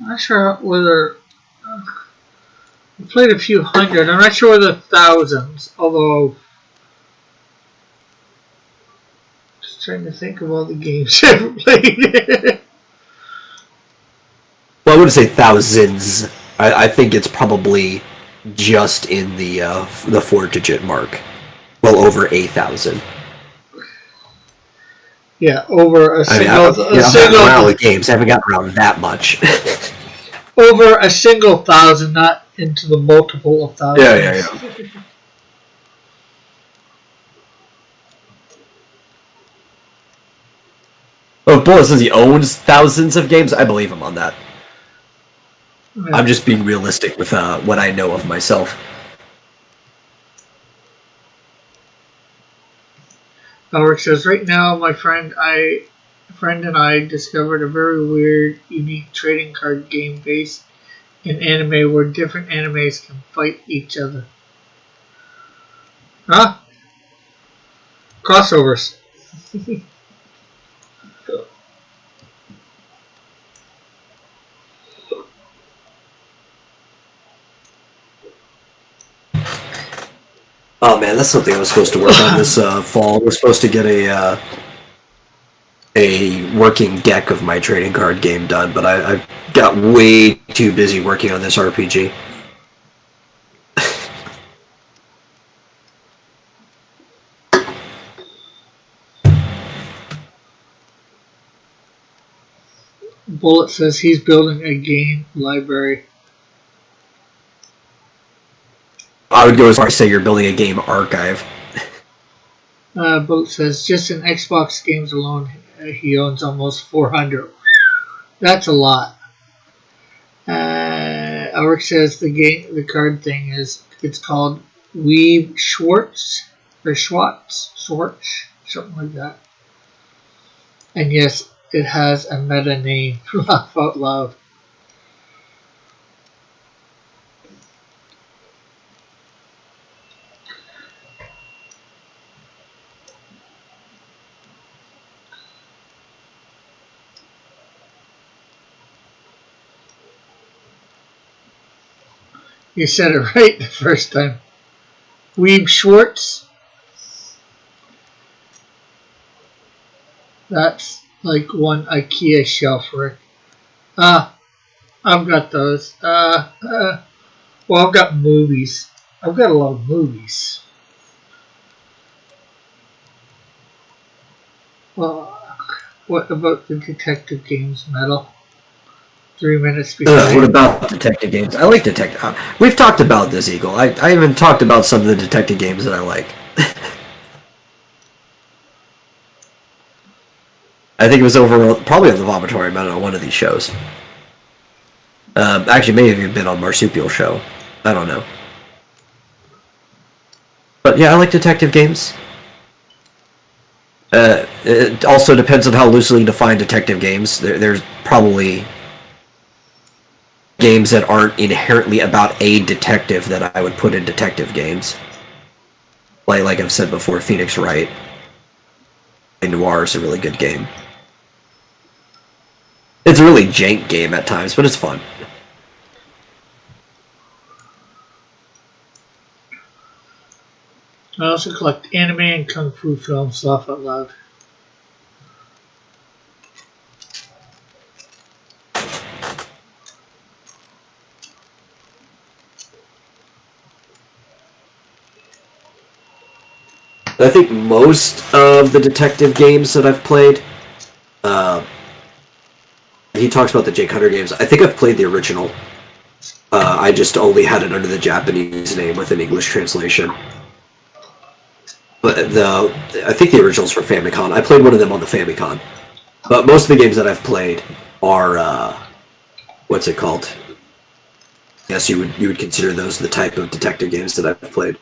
I'm not sure whether. I played a few hundred. I'm not sure whether thousands, although. Just trying to think of all the games I've played. Well, I wouldn't say thousands. I think it's probably just in the 4-digit mark. Well, over 8,000. Yeah, over a single. I've gotten around with games. I haven't gotten around that much. Over a single thousand, not into the multiple of thousands. Yeah. Oh, if Bullet says he owns thousands of games, I believe him on that. Yeah. I'm just being realistic with what I know of myself. Howard says, right now, my friend and I discovered a very weird, unique trading card game based in anime where different animes can fight each other. Huh? Crossovers. Oh man, that's something I was supposed to work on this fall. We're supposed to get a working deck of my trading card game done, but I got way too busy working on this RPG. Bullet says he's building a game library. I would go as far as say you're building a game archive. Bullet says just in Xbox games alone, he owns almost 400. That's a lot. Ulrich says the card thing it's called Weeb Schwartz or Schwartz, something like that. And yes, it has a meta name. Laugh out loud. You said it right the first time. Weeb Schwartz. That's like one IKEA shelf, Rick. I've got those. Well, I've got movies. I've got a lot of movies. Well, what about the detective games, Metal? 3 minutes before. What about detective games? I like detective. We've talked about this, Eagle. I even talked about some of the detective games that I like. I think it was over probably on the Vomitorium. I don't know, one of these shows. Actually, may have even been on Marsupial show. I don't know. But yeah, I like detective games. It also depends on how loosely you define detective games. There's probably games that aren't inherently about a detective that I would put in detective games. Like I've said before, Phoenix Wright. Noir is a really good game. It's a really jank game at times, but it's fun. I also collect anime and kung fu films, laugh out loud. I think most of the detective games that I've played, he talks about the Jake Hunter games. I think I've played the original. I just only had it under the Japanese name with an English translation. But I think the original's for Famicom. I played one of them on the Famicom. But most of the games that I've played are what's it called? Yes, you would consider those the type of detective games that I've played.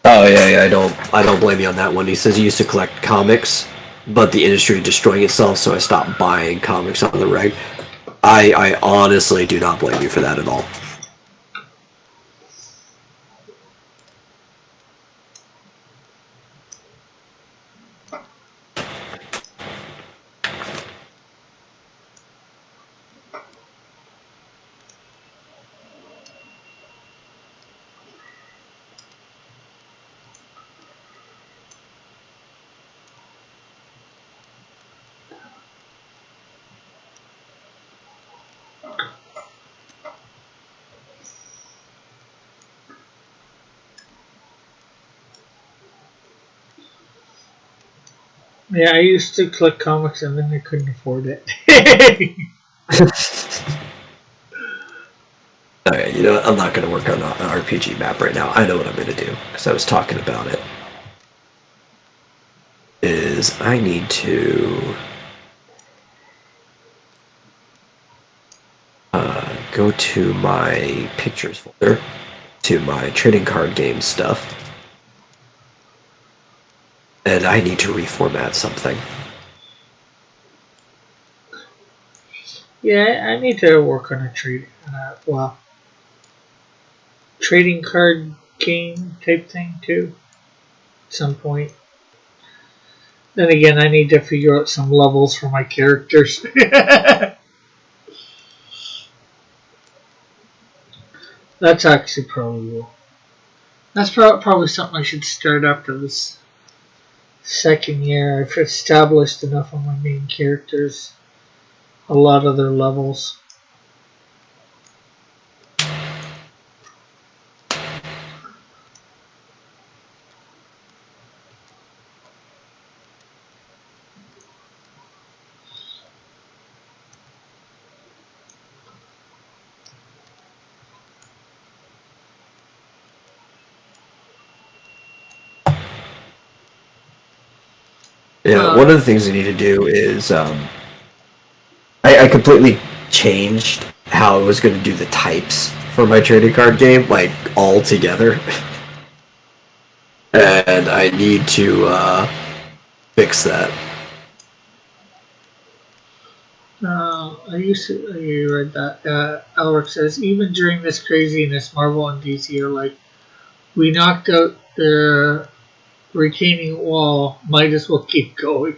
Oh yeah, I don't blame you on that one. He says he used to collect comics, but the industry destroying itself, so I stopped buying comics on the reg. I honestly do not blame you for that at all. Yeah, I used to collect comics and then I couldn't afford it. Okay, you know what? I'm not going to work on an RPG map right now. I know what I'm going to do, because I was talking about it. Is I need to go to my pictures folder, to my trading card game stuff, and I need to reformat something. Yeah, I need to work on a trading card game type thing too. At some point. Then again, I need to figure out some levels for my characters. That's actually probably that's probably something I should start after this second year. I've established enough of my main characters, a lot of their levels. Yeah, one of the things I need to do is I completely changed how I was going to do the types for my trading card game, like all together, and I need to fix that. You read that. Alex says, even during this craziness, Marvel and DC are like, we knocked out the retaining wall, might as well keep going.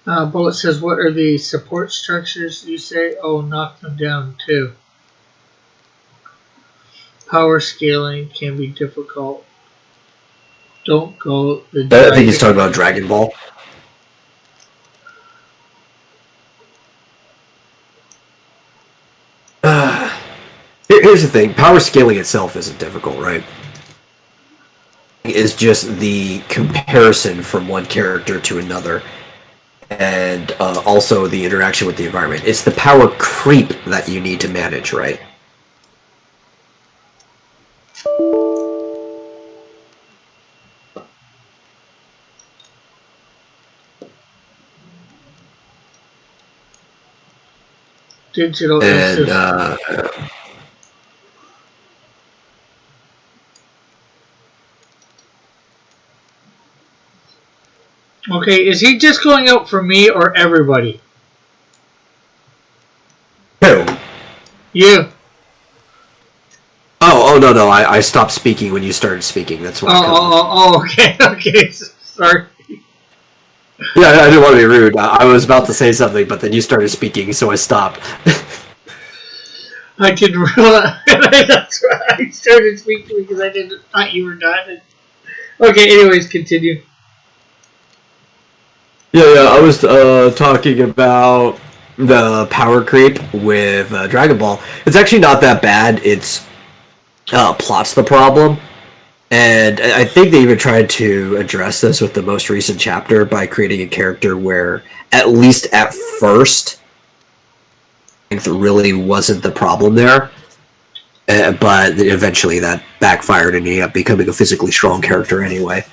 Bullet says, what are the support structures you say? Oh, knock them down too. Power scaling can be difficult. Don't go the I think he's talking about Dragon Ball. Here's the thing. Power scaling itself isn't difficult, right? It's just the comparison from one character to another, and also the interaction with the environment. It's the power creep that you need to manage, right? digital And Okay, is he just going out for me or everybody? who? You. Oh no! I stopped speaking when you started speaking. That's why. Okay, okay. Sorry. Yeah, I didn't want to be rude. I was about to say something, but then you started speaking, so I stopped. I didn't realize. That's why I started speaking because I didn't thought you were done. Okay, anyways, continue. Yeah, I was talking about the power creep with Dragon Ball. It's actually not that bad. It's plot's the problem. And I think they even tried to address this with the most recent chapter by creating a character where, at least at first, strength really wasn't the problem there. But eventually that backfired and he ended up becoming a physically strong character anyway.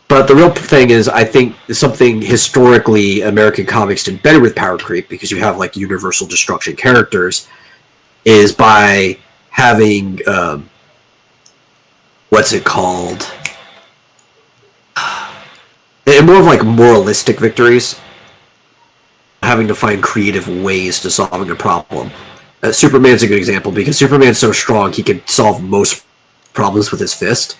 But the real thing is, I think something historically American comics did better with power creep, because you have like universal destruction characters, is by having what's it called? And more of like moralistic victories, having to find creative ways to solving a problem. Superman's a good example, because Superman's so strong he can solve most problems with his fist.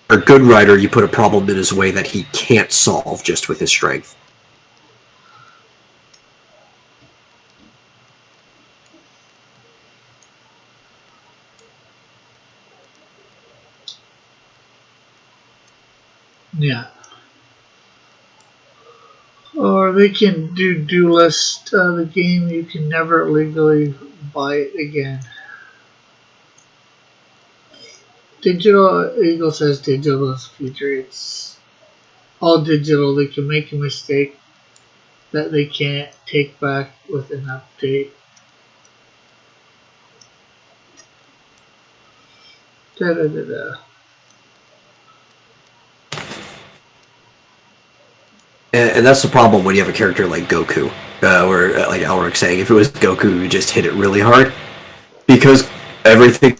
A good writer, you put a problem in his way that he can't solve just with his strength. Yeah. Or they can do Duelist, the game you can never legally buy it again. Digital Eagle says digital is the future. It's all digital. They can make a mistake that they can't take back with an update. Da da da da. And that's the problem when you have a character like Goku, or like Elric saying, if it was Goku, you just hit it really hard, because everything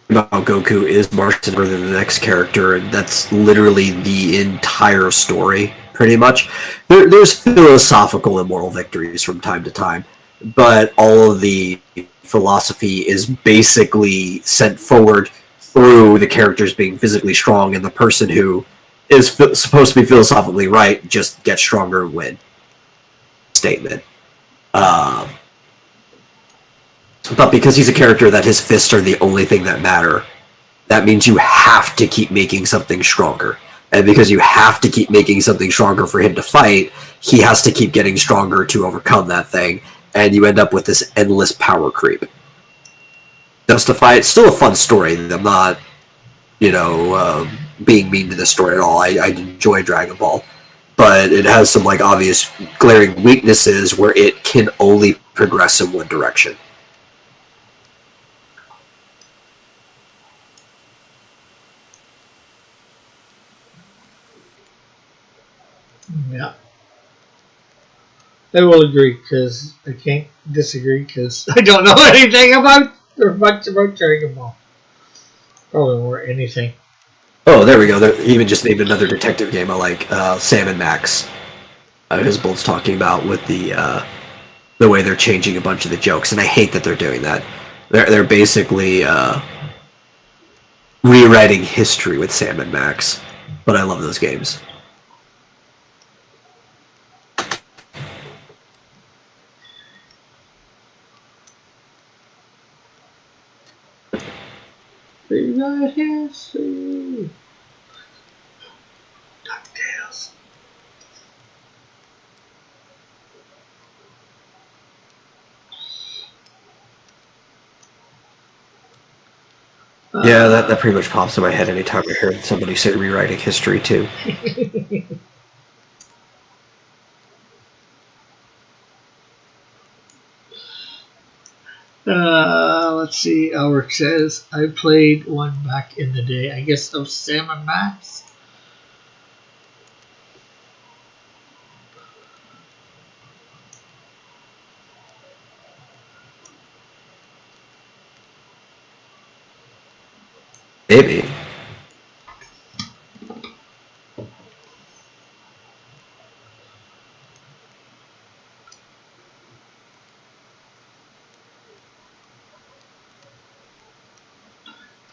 about Goku is much simpler than the next character, and that's literally the entire story, pretty much. There's philosophical and moral victories from time to time, but all of the philosophy is basically sent forward through the characters being physically strong, and the person who is supposed to be philosophically right just gets stronger and win. Statement. Um, but because he's a character that his fists are the only thing that matter, that means you have to keep making something stronger. And because you have to keep making something stronger for him to fight, he has to keep getting stronger to overcome that thing. And you end up with this endless power creep. Justify it's still a fun story. I'm not, being mean to this story at all. I enjoy Dragon Ball. But it has some like obvious glaring weaknesses where it can only progress in one direction. Yeah. I will agree because I can't disagree because I don't know anything about or much about Dragon Ball. Probably more anything. Oh, there we go. He even just named another detective game I like, Sam and Max. His Bolt's talking about with the way they're changing a bunch of the jokes, and I hate that they're doing that. They're basically rewriting history with Sam and Max, but I love those games. We got history. DuckTales. Yeah, that pretty much pops in my head anytime I hear somebody say rewriting history too. Let's see. Elric says I played one back in the day. I guess of Sam and Max. Maybe.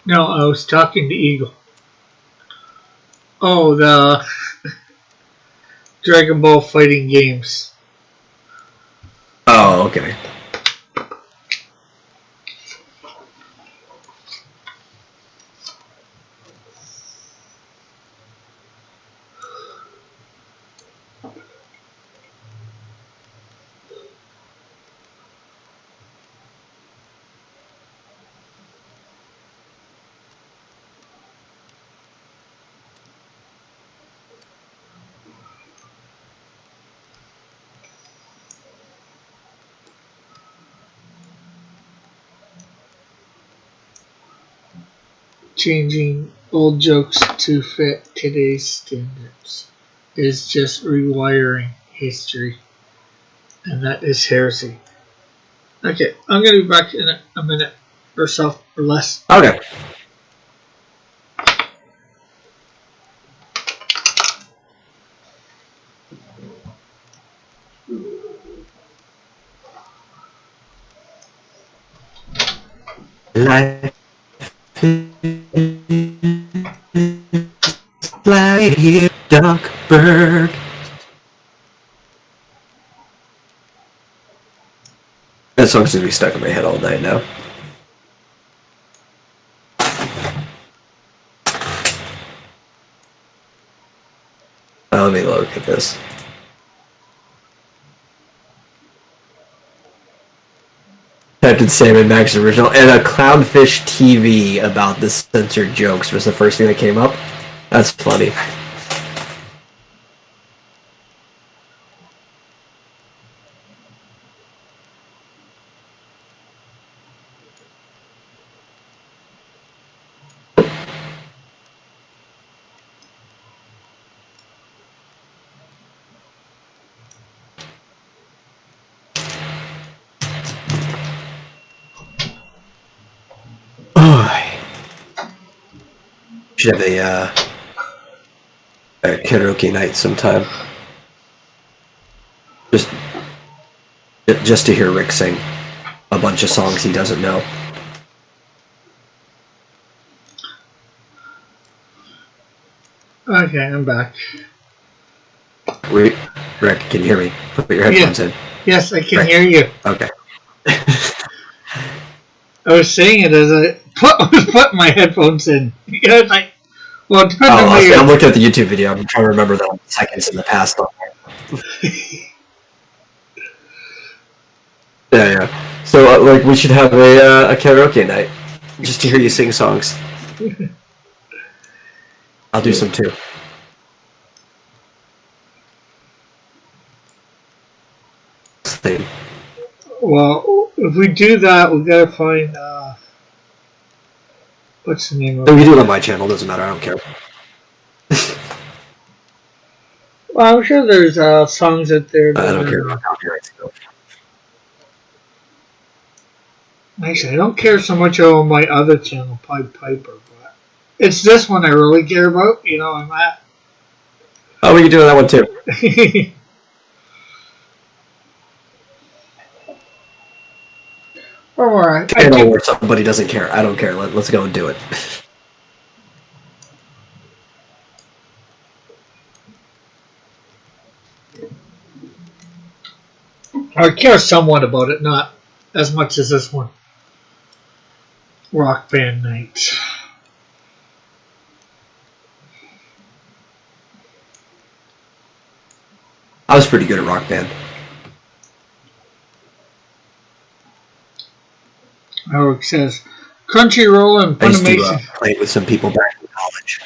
No, I was talking to Eagle. Oh, the Dragon Ball fighting games. Oh, okay. Changing old jokes to fit today's standards is just rewiring history, and that is heresy. Okay, I'm gonna be back in a minute or so or less. Okay. Life is like here, Duck Bird. That song's gonna be stuck in my head all night now. Let me look at this. Typed in Sam & Max original, and a Clownfish TV about the censored jokes was the first thing that came up. That's funny. Should have a karaoke night sometime. Just to hear Rick sing a bunch of songs he doesn't know. Okay, I'm back. Rick, can you hear me? Put your headphones in. Yes, I can hear you. Okay. I was saying it as I was putting my headphones in. I was like, well, depending on I'm looking at the YouTube video. I'm trying to remember the seconds in the past. Yeah. So, like, we should have a karaoke night just to hear you sing songs. I'll do some too. Thing. Well, if we do that, we gotta find what's the name of it? We do it on my channel. Doesn't matter. I don't care. Well, I'm sure there's songs out there. I don't care about copyright stuff. Actually, I don't care so much on my other channel, Pied Piper, but it's this one I really care about. You know, I'm at. Oh, we can do that one too. Or Channel where somebody doesn't care. I don't care. Let's go and do it. I care somewhat about it, not as much as this one. Rock Band Night. I was pretty good at Rock Band. Howard says, Crunchyroll and I used Funimation. to play it with some people back in college.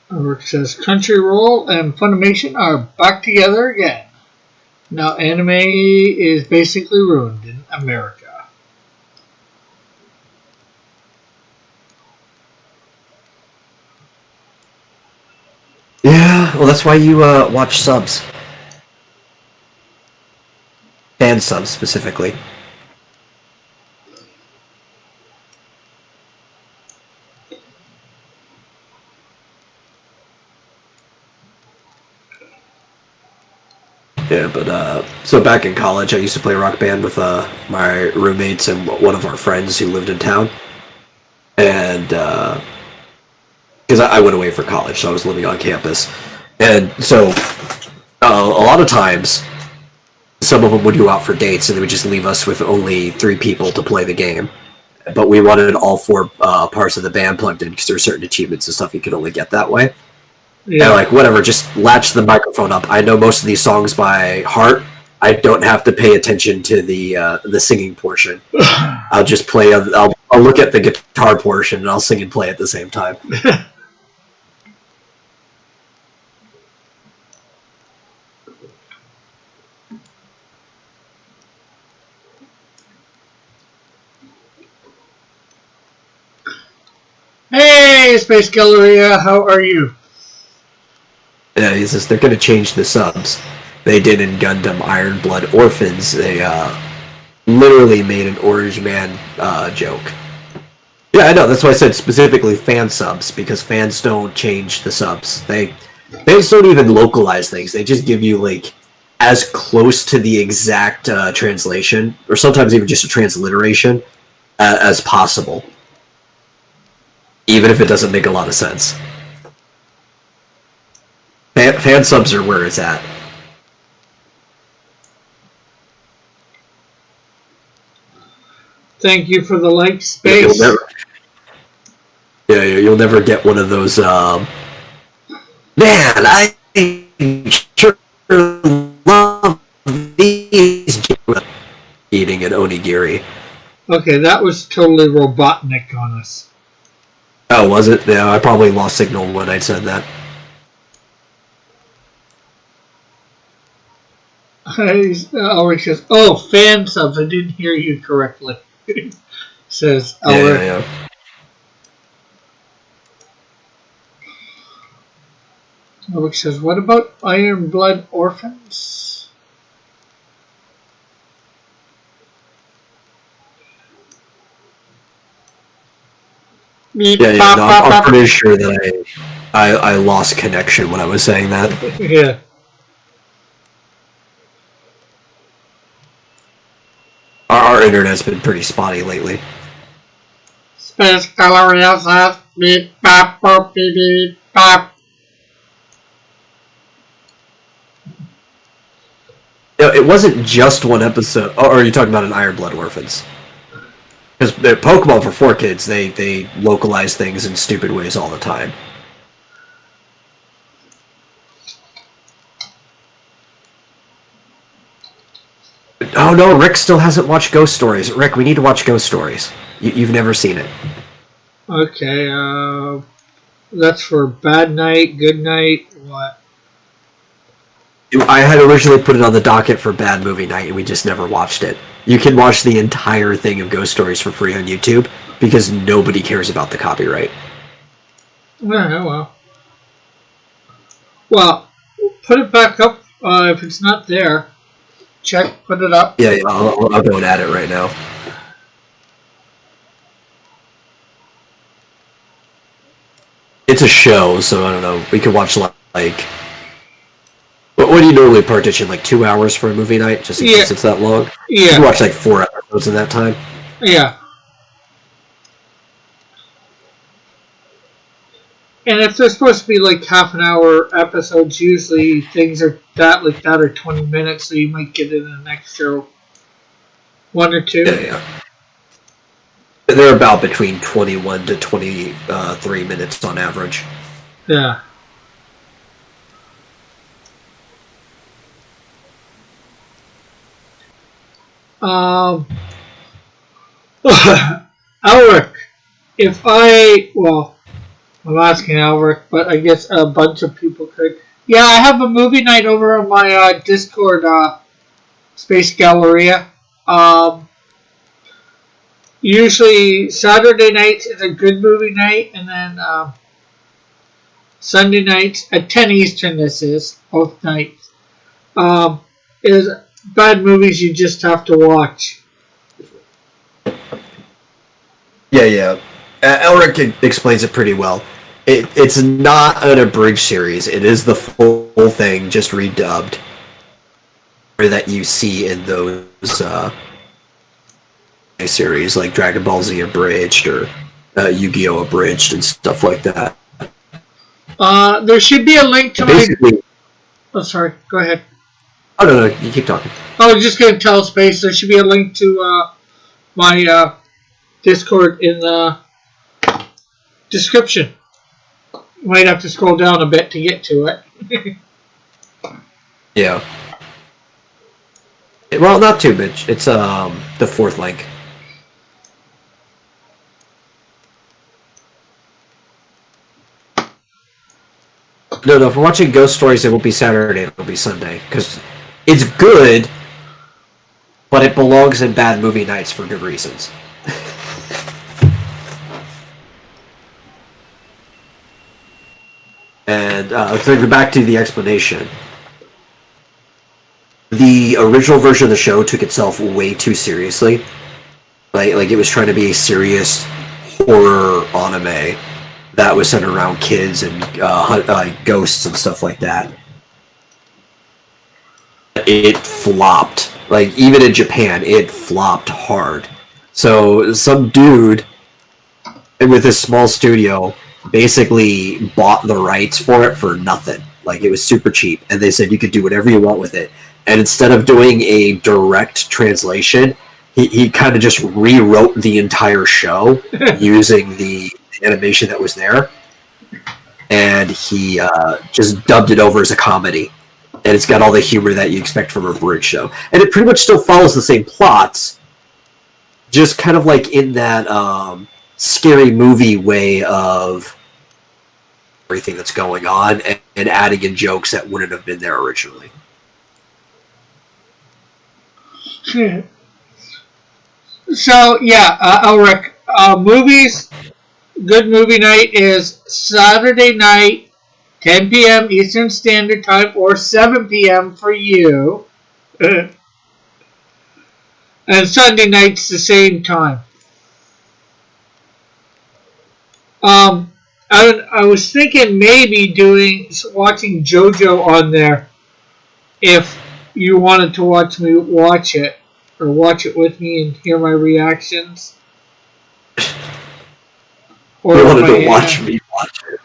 Howard says, Crunchyroll and Funimation are back together again. Now anime is basically ruined in America. Yeah, well, that's why you watch subs. Fan subs, specifically. Yeah, but so back in college, I used to play Rock Band with my roommates and one of our friends who lived in town. And because I went away for college, so I was living on campus. And so a lot of times, some of them would go out for dates and they would just leave us with only 3 people to play the game. But we wanted all 4 parts of the band plugged in because there are certain achievements and stuff you could only get that way. Yeah. And like, whatever, just latch the microphone up. I know most of these songs by heart. I don't have to pay attention to the singing portion. I'll just play. I'll look at the guitar portion and I'll sing and play at the same time. Hey, Space Galleria, how are you? Yeah, he says they're going to change the subs. They did in Gundam Iron Blood Orphans. They literally made an Orange Man joke. Yeah, I know. That's why I said specifically fan subs, because fans don't change the subs. Fans don't even localize things. They just give you like as close to the exact translation, or sometimes even just a transliteration, as possible, even if it doesn't make a lot of sense. Fan subs are where it's at. Thank you for the like, Space. You'll never get one of those. Man, I sure love these. Eating an onigiri. Okay, that was totally Robotnik on us. Oh, was it? Yeah, I probably lost signal when I said that. Elric says, "Oh, fan subs. I didn't hear you correctly." Says Elric. Yeah. Elric says, "What about Iron Blood Orphans?" I'm pretty sure that I lost connection when I was saying that. Yeah. Our internet's been pretty spotty lately. Space Galleria says, beep, bop, bop, beep, beep, bop. No, it wasn't just one episode. Oh, or are you talking about an Iron Blood Orphans? Because Pokemon for 4Kids, they localize things in stupid ways all the time. Oh no, Rick still hasn't watched Ghost Stories. Rick, we need to watch Ghost Stories. You've never seen it. Okay, that's for Bad Night, Good Night, what? I had originally put it on the docket for Bad Movie Night, and we just never watched it. You can watch the entire thing of Ghost Stories for free on YouTube, because nobody cares about the copyright. Yeah, well. Well, put it back up if it's not there. Check, put it up. Yeah, I'll go and add it right now. It's a show, so I don't know. We could watch like... What do you normally partition? Like 2 hours for a movie night, just in case it's that long? Yeah. You can watch like 4 episodes in that time. Yeah. And if they're supposed to be like half an hour episodes, usually things are that are 20 minutes, so you might get in an extra 1 or 2. Yeah. They're about between 21 to 23 minutes on average. Yeah. Alric, I'm asking Alric, but I guess a bunch of people could. Yeah, I have a movie night over on my Discord, Space Galleria. Usually Saturday nights is a good movie night, and then Sunday nights at 10 Eastern. This is both nights. Is bad movies you just have to watch. Yeah. Elric explains it pretty well. It's not an abridged series. It is the full thing, just redubbed. That you see in those series, like Dragon Ball Z Abridged or Yu-Gi-Oh! Abridged and stuff like that. There should be a link to Basically, my... Oh, sorry. Go ahead. Oh, no, you keep talking. I was just going to tell Space there should be a link to my Discord in the description. You might have to scroll down a bit to get to it. Yeah. Well, not too much. It's the fourth link. No, if we're watching Ghost Stories, it won't be Saturday, it'll be Sunday. Because it's good, but it belongs in bad movie nights for good reasons. And to go back to the explanation, the original version of the show took itself way too seriously. Like it was trying to be a serious horror anime that was centered around kids and ghosts and stuff like that. It flopped. Like, even in Japan, it flopped hard. So some dude with a small studio basically bought the rights for it for nothing. Like, it was super cheap, and they said you could do whatever you want with it. And instead of doing a direct translation, he kind of just rewrote the entire show using the animation that was there, and he just dubbed it over as a comedy. And it's got all the humor that you expect from a bridge show. And it pretty much still follows the same plots, just kind of like in that scary movie way of everything that's going on, and adding in jokes that wouldn't have been there originally. So, yeah, Elric, movies, good movie night is Saturday night, 10 p.m. Eastern Standard Time, or 7 p.m. for you. And Sunday night's the same time. I was thinking maybe watching JoJo on there if you wanted to watch it, or watch it with me and hear my reactions. Or you wanted to watch me watch it.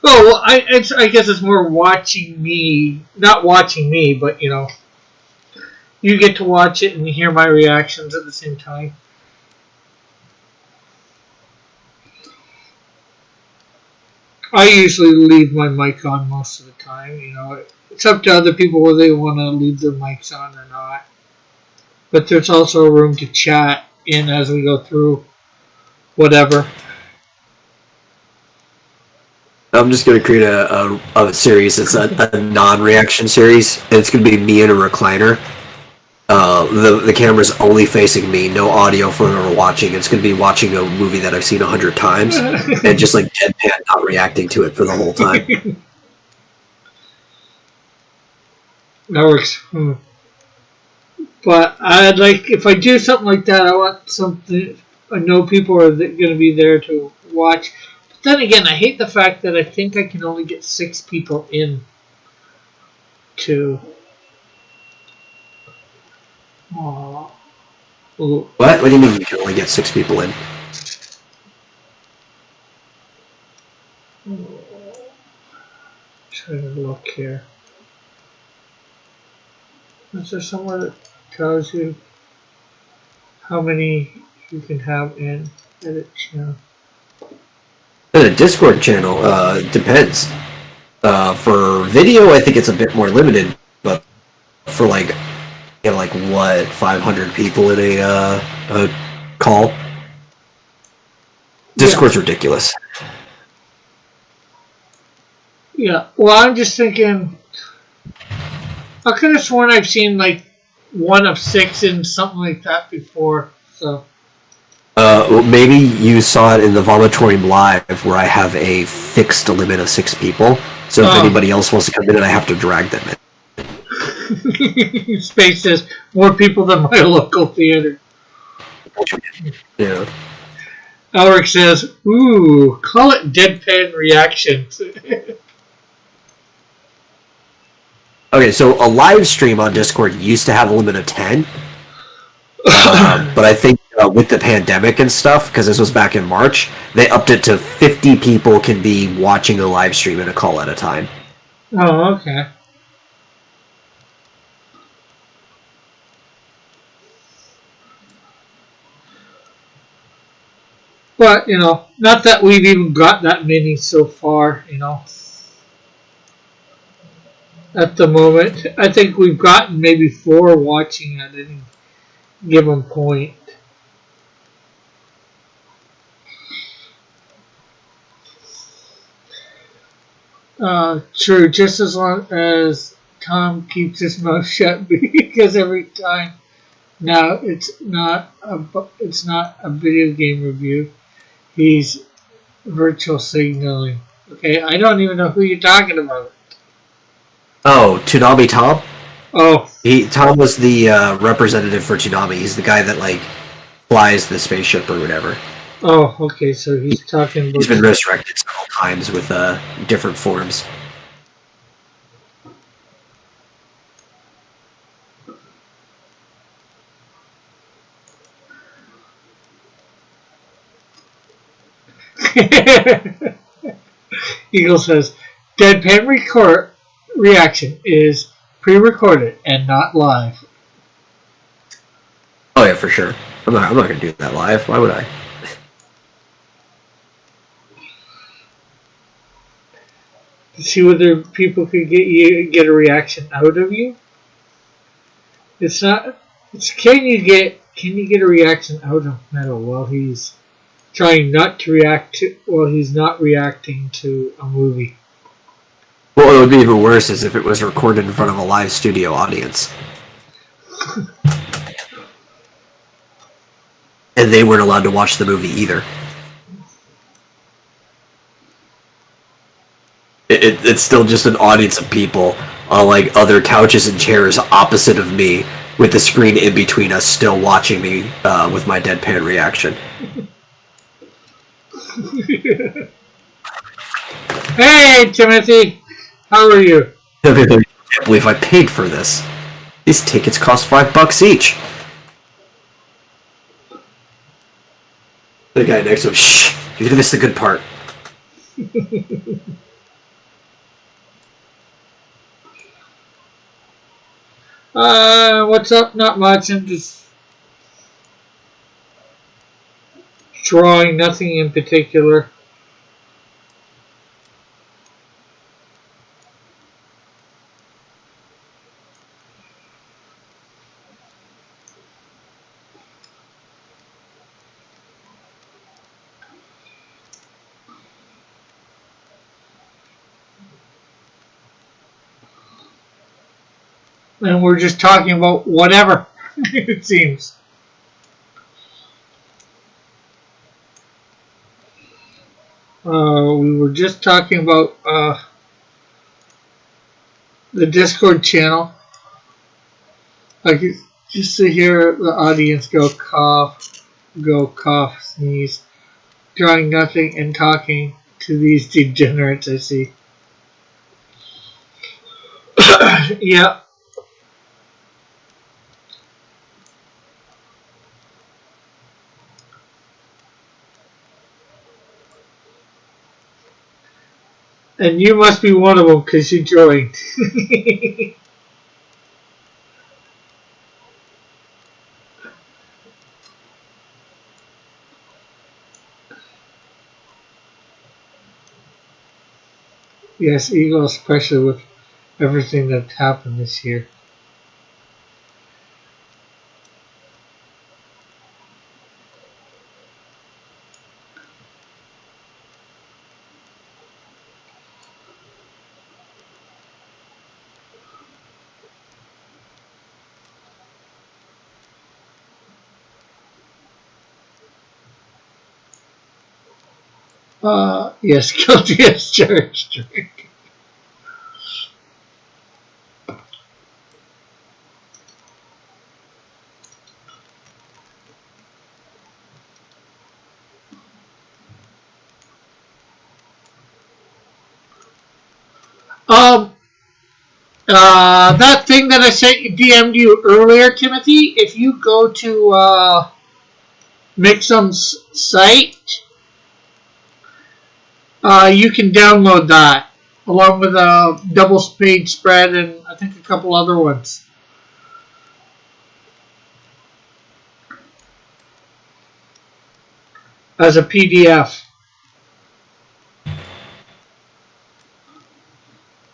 Oh, well, I guess it's more watching me, not watching me, but, you get to watch it and hear my reactions at the same time. I usually leave my mic on most of the time, It's up to other people whether they want to leave their mics on or not. But there's also room to chat in as we go through whatever. I'm just going to create a series that's a non-reaction series, and it's going to be me in a recliner. The camera's only facing me, no audio for whoever watching. It's going to be watching a movie that I've seen 100 times, and just like deadpan, not reacting to it for the whole time. That works. But I'd like, if I do something like that, I want something, I know people are going to be there to watch. But then again, I hate the fact that I think I can only get 6 people in to... Aww. Ooh. What? What do you mean you can only get 6 people in? Trying to look here. Is there somewhere that tells you how many you can have in edit channel? The Discord channel depends. For video, I think it's a bit more limited, but for like 500 people in a call. Discord's ridiculous. Yeah, well, I'm just thinking, I could have sworn I've seen like 1 of 6 in something like that before, so. Well, maybe you saw it in the Vomitorium Live, where I have a fixed limit of 6 people, so if anybody else wants to come in, I have to drag them in. Space says more people than my local theater. Yeah. Alric says, ooh, call it deadpan reactions. Okay, so a live stream on Discord used to have a limit of 10. But I think with the pandemic and stuff, because this was back in March, they upped it to 50 people can be watching a live stream in a call at a time. Oh, okay. But, not that we've even got that many so far, At the moment. I think we've gotten maybe 4 watching at any given point. True, just as long as Tom keeps his mouth shut, because every time now it's not a video game review. He's Virtual signaling. Okay, I don't even know who you're talking about. Oh, Toonami Tom. Oh, Tom was the representative for Toonami. He's the guy that like flies the spaceship or whatever. oh, okay. So he's talking He's about. been resurrected several times with different forms. Eagle says, "Deadpan record reaction is pre-recorded and not live." Oh yeah, for sure. I'm not gonna do that live. Why would I? To see whether people could get a reaction out of you. It's not. It's can you get a reaction out of Metal while he's trying not to react to while he's not reacting to a movie. What would be even worse is if it was recorded in front of a live studio audience. And they weren't allowed to watch the movie either. It's still just an audience of people on like other couches and chairs opposite of me, with the screen in between us, still watching me with my deadpan reaction. Hey, Timothy, how are you? I can't believe I paid for this. These tickets cost $5 each. The guy next to him, shh, you missed the good part. What's up? Not much. I'm just drawing, nothing in particular. And we're just talking about whatever, it seems. We were just talking about the Discord channel. Like, just to hear the audience go cough, sneeze, drawing nothing and talking to these degenerates I see. Yeah. And you must be one of them because you joined. Yes, Eagle, especially with everything that happened this year. Yes, guilty as charged. um, that thing that I sent you, DM'd you earlier, Timothy, if you go to Mixum's site, you can download that along with a double page spread and I think a couple other ones as a PDF.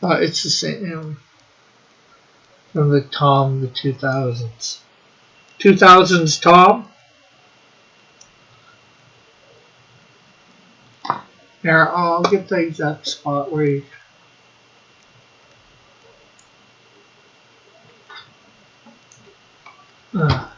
It's the same from the Tom, the 2000s. 2000s Tom. Here, I'll get the exact spot where you. Uh,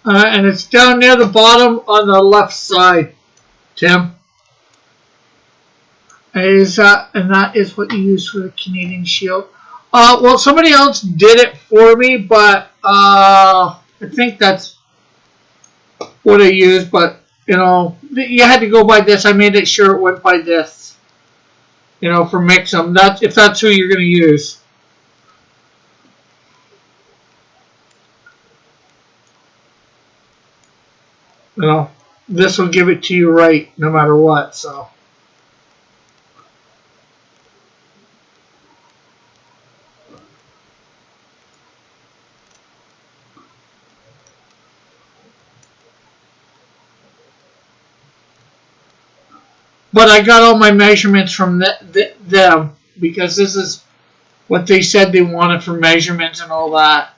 And it's down near the bottom on the left side, Tim. And that is what you use for the Canadian Shield. Well, somebody else did it for me, but I think that's what I used. But you had to go by this. I made it sure it went by this. For Mixum. That's if that's who you're going to use. This will give it to you right, no matter what. So. But I got all my measurements from them because this is what they said they wanted for measurements and all that.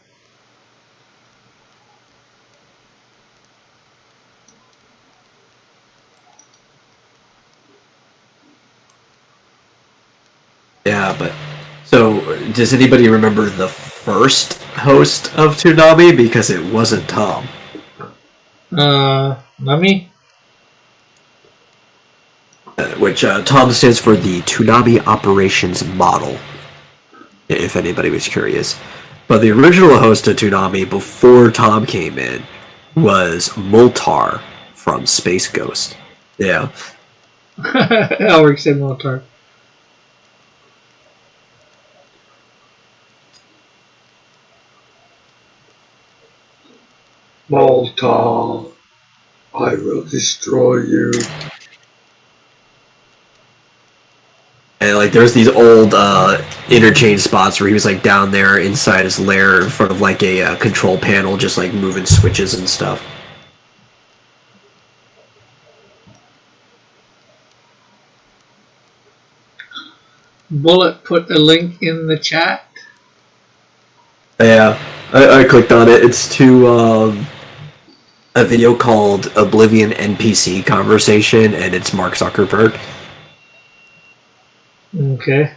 Yeah, but so does anybody remember the first host of Toonami? Because it wasn't Tom. Let me. Which Tom stands for the Toonami Operations Model, if anybody was curious. But the original host of Toonami before Tom came in was Moltar from Space Ghost. Yeah. Elric said Moltar. Moltar, I will destroy you. And there's these old interchange spots where he was down there inside his lair in front of a control panel, just moving switches and stuff. Bullet put a link in the chat. Yeah, I clicked on it. It's to a video called Oblivion NPC Conversation, and it's Mark Zuckerberg. Okay.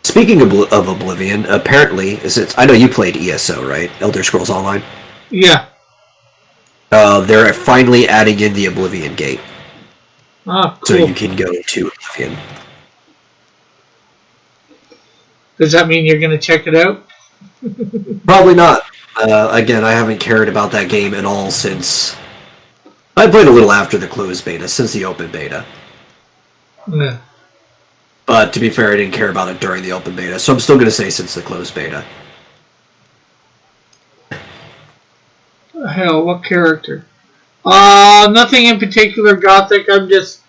Speaking of Oblivion, apparently, I know you played ESO, right? Elder Scrolls Online? Yeah. They're finally adding in the Oblivion Gate. Ah, cool. So you can go to Oblivion. Does that mean you're going to check it out? Probably not. Again, I haven't cared about that game at all since... I played a little after the closed beta, since the open beta. Yeah. But to be fair, I didn't care about it during the open beta, so I'm still going to say since the closed beta. Hell, what character? Nothing in particular, Gothic. I'm just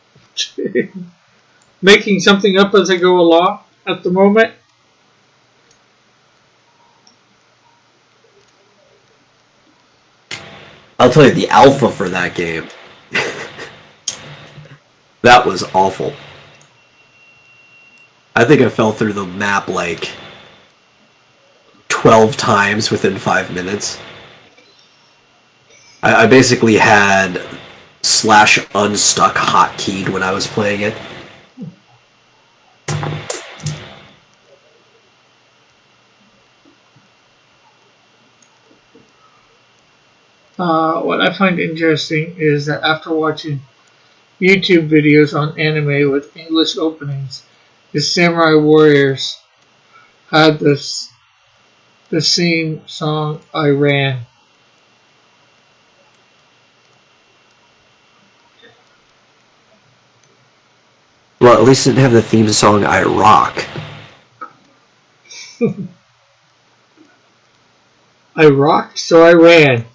making something up as I go along at the moment. I'll tell you, the alpha for that game, that was awful. I think I fell through the map 12 times within 5 minutes. I basically had /unstuck hotkeyed when I was playing it. What I find interesting is that after watching YouTube videos on anime with English openings, the Samurai Warriors had the same song, I Ran. Well, at least it didn't have the theme song, I Rock. I rocked, so I ran.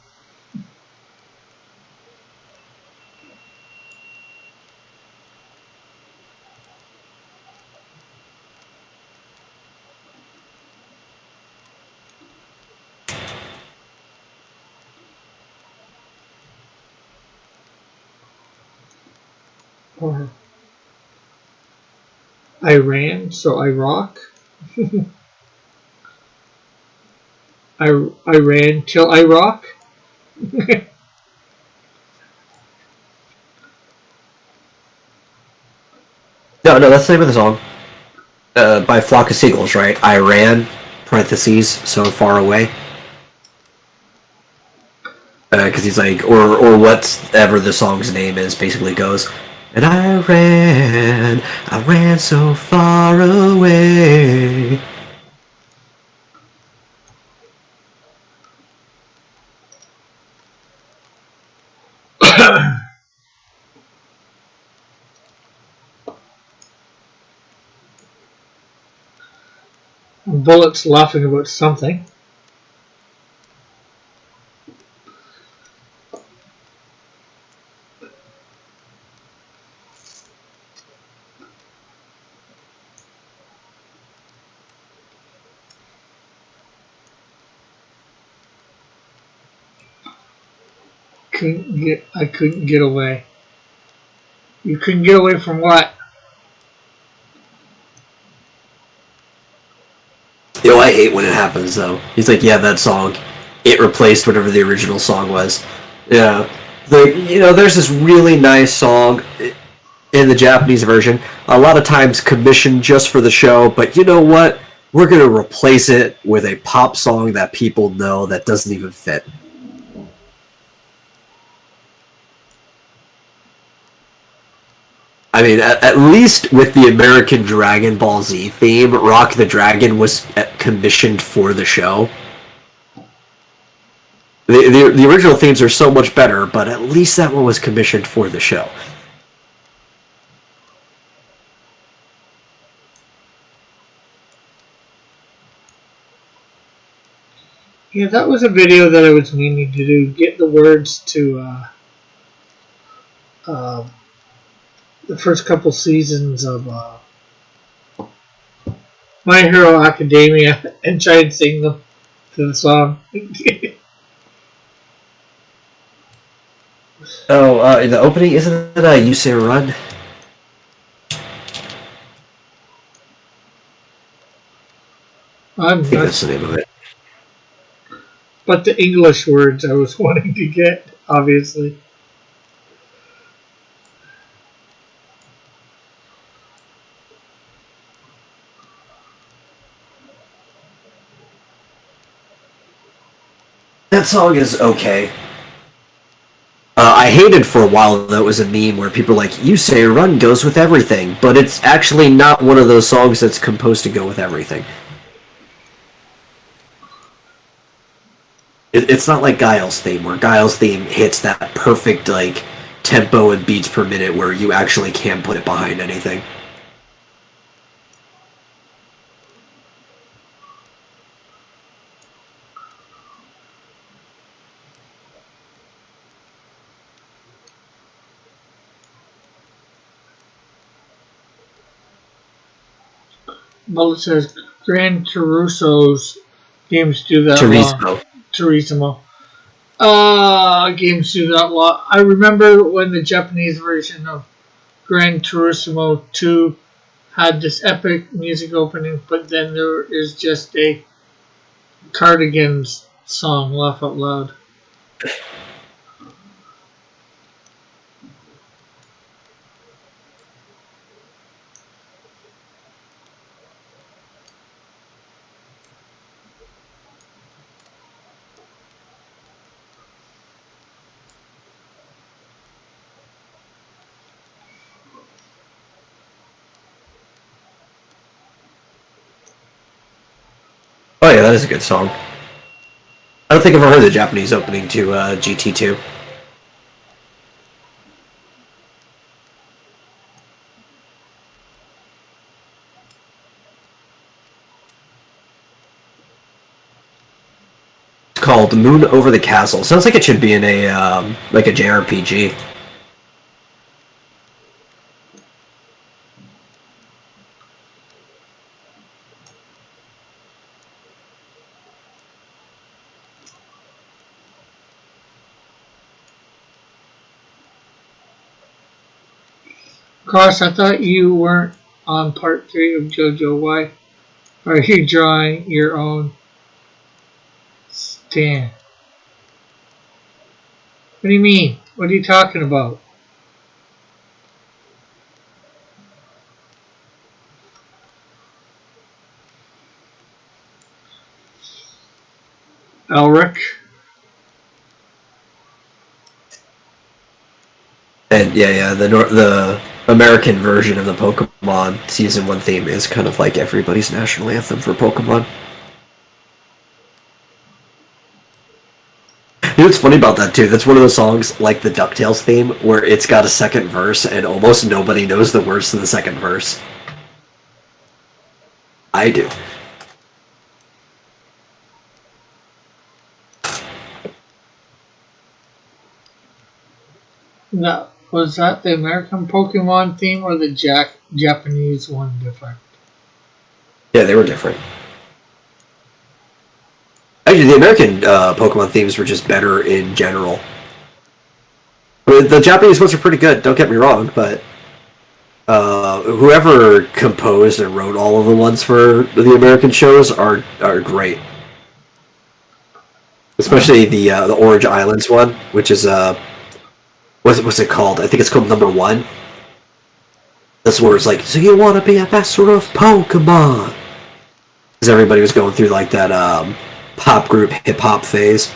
I ran, so I rock. I ran till I rock. No, that's the name of the song. by Flock of Seagulls, right? I ran, parentheses, so far away. Because he's like, or whatever the song's name is, basically goes, and I ran so far away. Bullet's laughing about something. I couldn't get away. You couldn't get away from what? Yo, I hate when it happens, though. He's like, yeah, that song, it replaced whatever the original song was. Yeah. Like, there's this really nice song in the Japanese version, a lot of times commissioned just for the show, but you know what? We're going to replace it with a pop song that people know that doesn't even fit. I mean, at least with the American Dragon Ball Z theme, Rock the Dragon was commissioned for the show. The original themes are so much better, but at least that one was commissioned for the show. Yeah, that was a video that I was meaning to do. Get the words to the first couple seasons of My Hero Academia and try and sing them to the song. In the opening, isn't it You Say Run? I think that's the name of it. But the English words I was wanting to get, obviously. That song is okay. I hated for a while that it was a meme where people were like, You Say Run goes with everything, but it's actually not one of those songs that's composed to go with everything. It's not like Guile's theme, where Guile's theme hits that perfect tempo and beats per minute where you actually can put it behind anything. Bullet says Gran Turismo's games do that Turismo. Turismo. Games do that lot. I remember when the Japanese version of Gran Turismo 2 had this epic music opening, but then there is just a Cardigans song, Laugh Out Loud. Oh yeah, that is a good song. I don't think I've ever heard the Japanese opening to GT2. It's called Moon Over the Castle. Sounds like it should be in a JRPG. Cross, I thought you weren't on part 3 of JoJo. Why are you drawing your own stand? What do you mean? What are you talking about? Elric. And yeah, the American version of the Pokemon Season 1 theme is kind of like everybody's national anthem for Pokemon. You know what's funny about that too? That's one of those songs like the DuckTales theme where it's got a second verse and almost nobody knows the words to the second verse. I do. No, was that the American Pokemon theme or the Japanese one different? Yeah, they were different. Actually, the American Pokemon themes were just better in general. I mean, the Japanese ones are pretty good, don't get me wrong, but whoever composed and wrote all of the ones for the American shows are great. Especially the Orange Islands one, which is what's it called? I think it's called Number One. That's where it's like, so you want to be a master of Pokemon? Because everybody was going through like that pop group hip hop phase.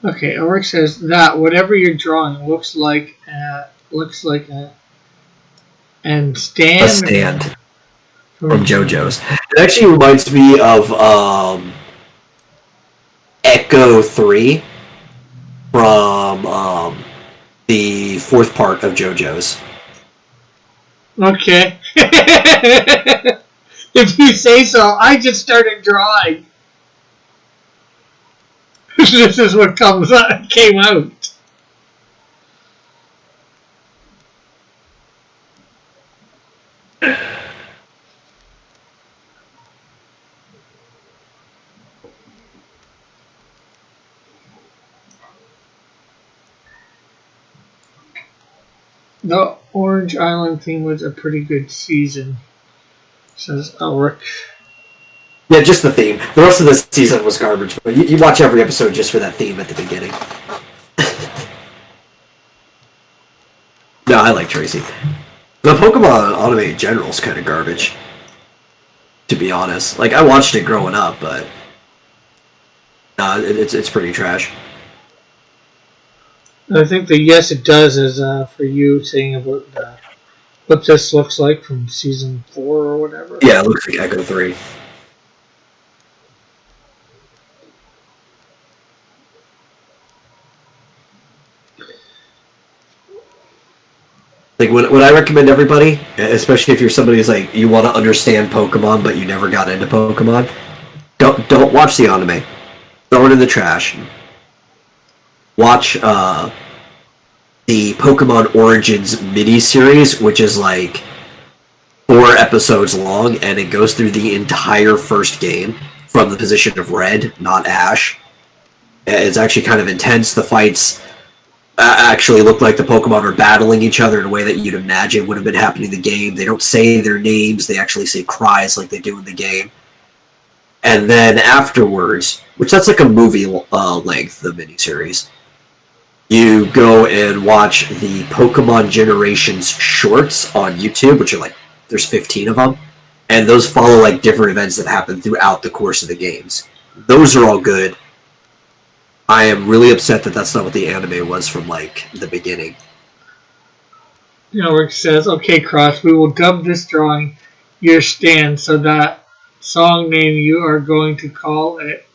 Okay, Ulrich says that whatever you're drawing looks like and A stand stand from JoJo's. It actually reminds me of Echo 3 from the fourth part of JoJo's. Okay. If you say so, I just started drawing. This is what came out. The Orange Island theme was a pretty good season, says Ulrich. Yeah, just the theme. The rest of the season was garbage, but you watch every episode just for that theme at the beginning. No, I like Tracy. The Pokemon anime in general is kind of garbage, to be honest. Like, I watched it growing up, but it's pretty trash. I think the yes it does is for you saying about what this looks like from season 4 or whatever. Yeah, it looks like Echo 3. Like, what I recommend everybody, especially if you're somebody who's like, you want to understand Pokemon, but you never got into Pokemon, don't watch the anime. Throw it in the trash. Watch the Pokemon Origins miniseries, which is like 4 episodes long, and it goes through the entire first game from the position of Red, not Ash. It's actually kind of intense. The fights actually look like the Pokemon are battling each other in a way that you'd imagine would have been happening in the game. They don't say their names, they actually say cries like they do in the game. And then afterwards, which that's like a movie length, the miniseries, you go and watch the Pokemon Generations shorts on YouTube, which are like, there's 15 of them, and those follow like different events that happen throughout the course of the games. Those are all good. I am really upset that that's not what the anime was from like the beginning. Ulrich says, okay, Cross, we will dub this drawing your stand so that song name you are going to call it.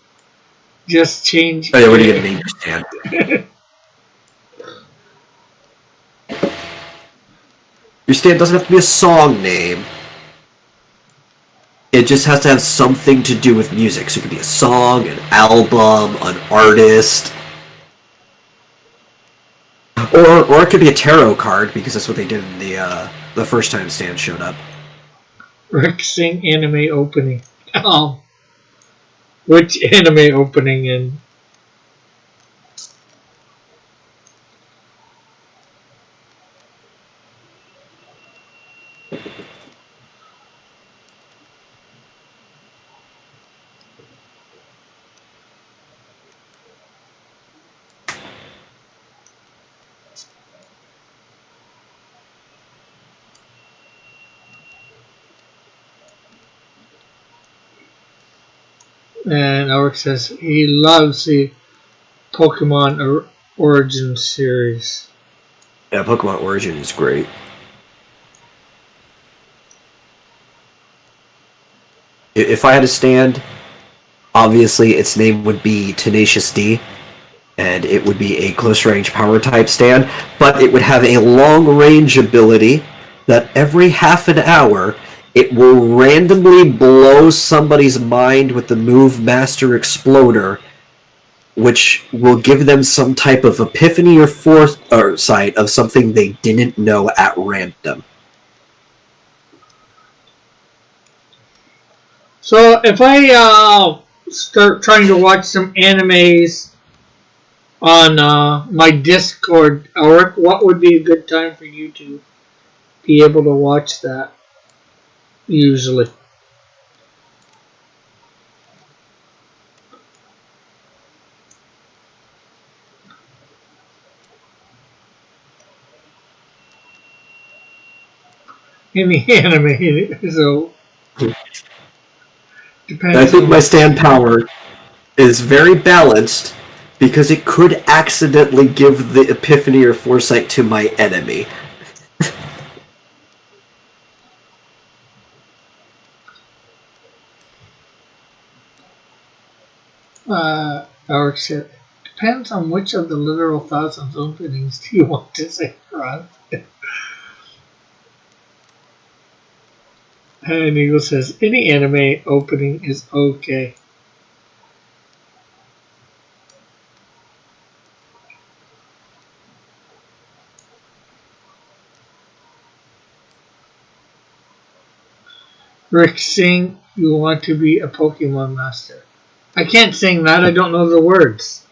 Just change. Oh yeah, what are you gonna name your stand? Your stand doesn't have to be a song name. It just has to have something to do with music. So it could be a song, an album, an artist. Or it could be a tarot card, because that's what they did in the first time Stan showed up. Rick sing anime opening. Which anime opening in? And Eric says he loves the Pokemon Origin series. Yeah, Pokemon Origin is great. If I had a stand, obviously its name would be Tenacious D, and it would be a close range power type stand, but it would have a long range ability that every half an hour it will randomly blow somebody's mind with the Move Master Exploder, which will give them some type of epiphany or foresight of something they didn't know at random. So if I start trying to watch some animes on my Discord, Eric, what would be a good time for you to be able to watch that? Usually, any anime. So I depends think on my what. stand power is very balanced because it could accidentally give the epiphany or foresight to my enemy. Eric said, depends on which of the literal thousands openings do you want to say, Ron. And Eagle says, any anime opening is okay. Rick, sing You Want to Be a Pokemon Master. I can't sing that, I don't know the words.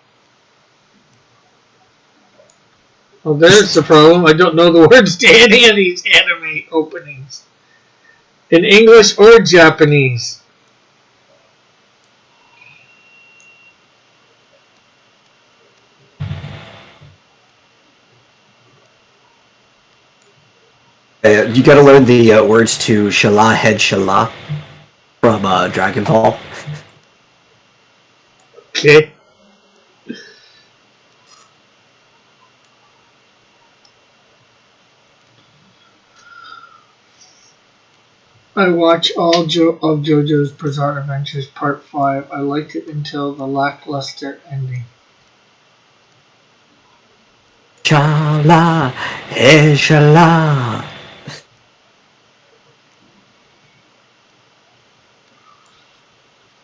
Well, there's the problem. I don't know the words to any of these anime openings. In English or Japanese. You gotta learn the words to Shala Head Shala from Dragon Ball. Okay. I watched all of JoJo's Bizarre Adventures Part 5. I liked it until the lackluster ending. Shala Head Shala.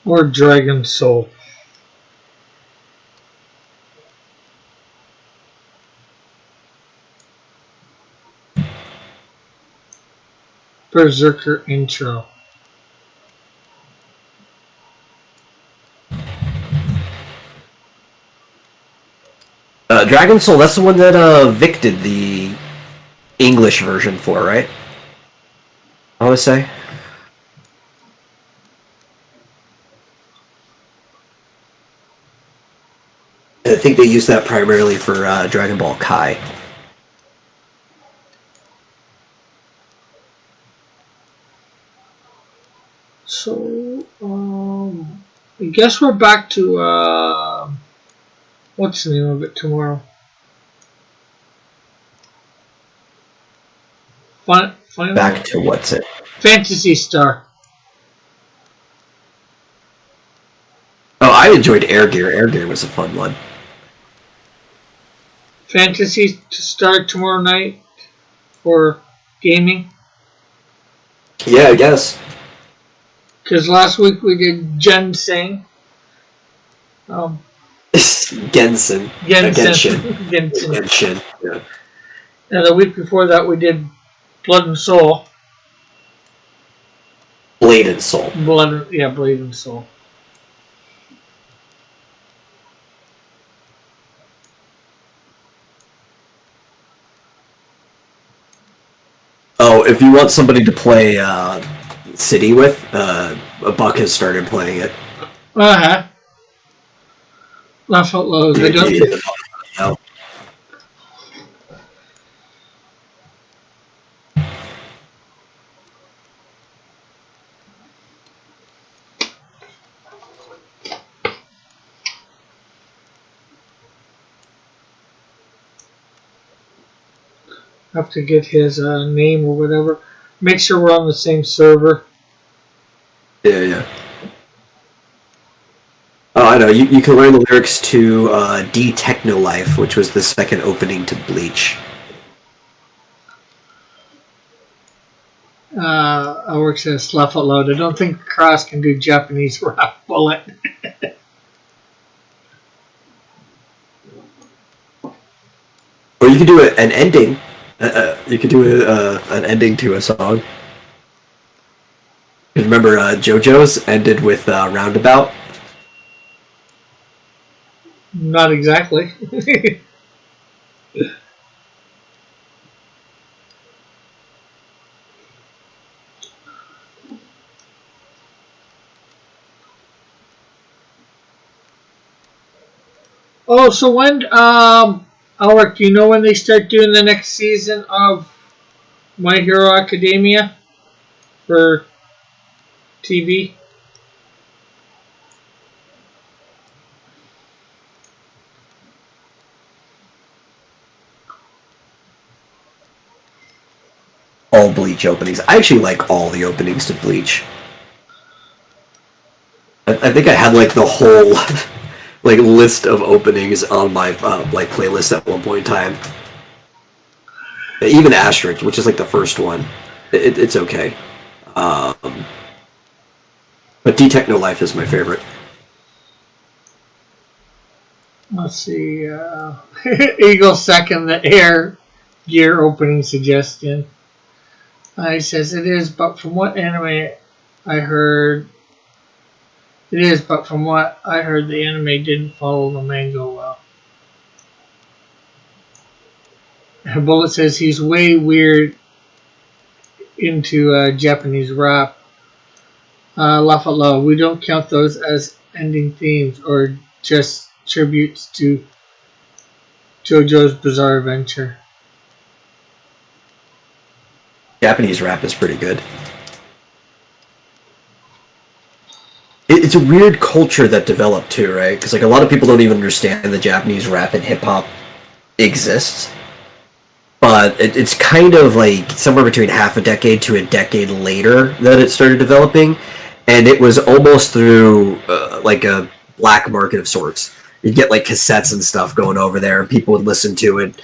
Or Dragon Soul. Berserker intro. Dragon Soul, that's the one that Vic did the English version for, right? I would say. I think they used that primarily for Dragon Ball Kai. So, I guess we're back to, what's the name of it tomorrow? Final Back to what's it? Fantasy Star. Oh, I enjoyed Air Gear. Air Gear was a fun one. Fantasy to start tomorrow night for gaming. Yeah, I guess. Because last week we did Ginseng. Gensen. Genshin. Genshin. Genshin. Genshin. Yeah. And the week before that we did Blood and Soul. Blade and Soul. Blade and Soul. Oh, if you want somebody to play City with, Buck has started playing it. Uh-huh. Laugh out loud. They don't. No. Have to get his name or whatever. Make sure we're on the same server. Yeah, yeah. Oh, I know. You can learn the lyrics to D Techno Life, which was the second opening to Bleach. Alex says, laugh out loud. I don't think Cross can do Japanese rap bullet. Or you could do an ending. You could do an ending to a song. Remember, JoJo's ended with Roundabout? Not exactly. Oh, so when, Alec, do you know when they start doing the next season of My Hero Academia for TV? All Bleach openings. I actually like all the openings to Bleach. I think I had like the whole like list of openings on my like playlist at one point in time. Even Asterisk, which is like the first one, it's okay. But D Techno Life is my favorite. Let's see. Eagle second the Air Gear opening suggestion. He says it is, but from what anime I heard, it is, but from what I heard, the anime didn't follow the manga well. And Bullet says he's way weird into Japanese rap. Laugh out loud. We don't count those as ending themes or just tributes to JoJo's Bizarre Adventure. Japanese rap is pretty good. It's a weird culture that developed too, right? Because like a lot of people don't even understand that Japanese rap and hip hop exists. But it's kind of like somewhere between half a decade to a decade later that it started developing, and it was almost through like a black market of sorts. You'd get like cassettes and stuff going over there, and people would listen to it.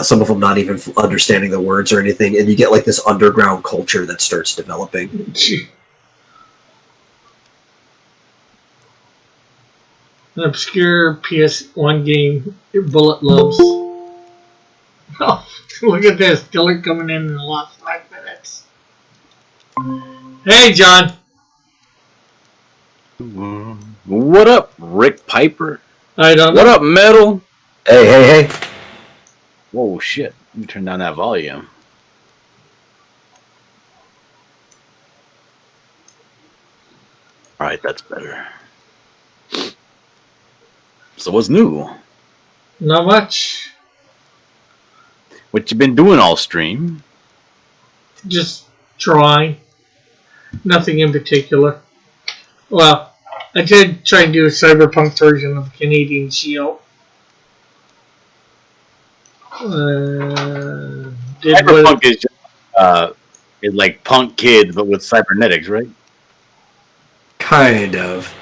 Some of them not even understanding the words or anything, and you get like this underground culture that starts developing. An obscure PS1 game Bullet loves. Oh, look at this. Dylan coming in the last 5 minutes. Hey, John. What up, Rick Piper? I don't What know. up, Metal? Hey. Whoa, shit. Let me turn down that volume. Alright, that's better. So what's new? Not much. What you been doing all stream? Just drawing. Nothing in particular. Well, I did try and do a cyberpunk version of Canadian Shield. Cyberpunk is just, is like punk kids, but with cybernetics, right? Kind of.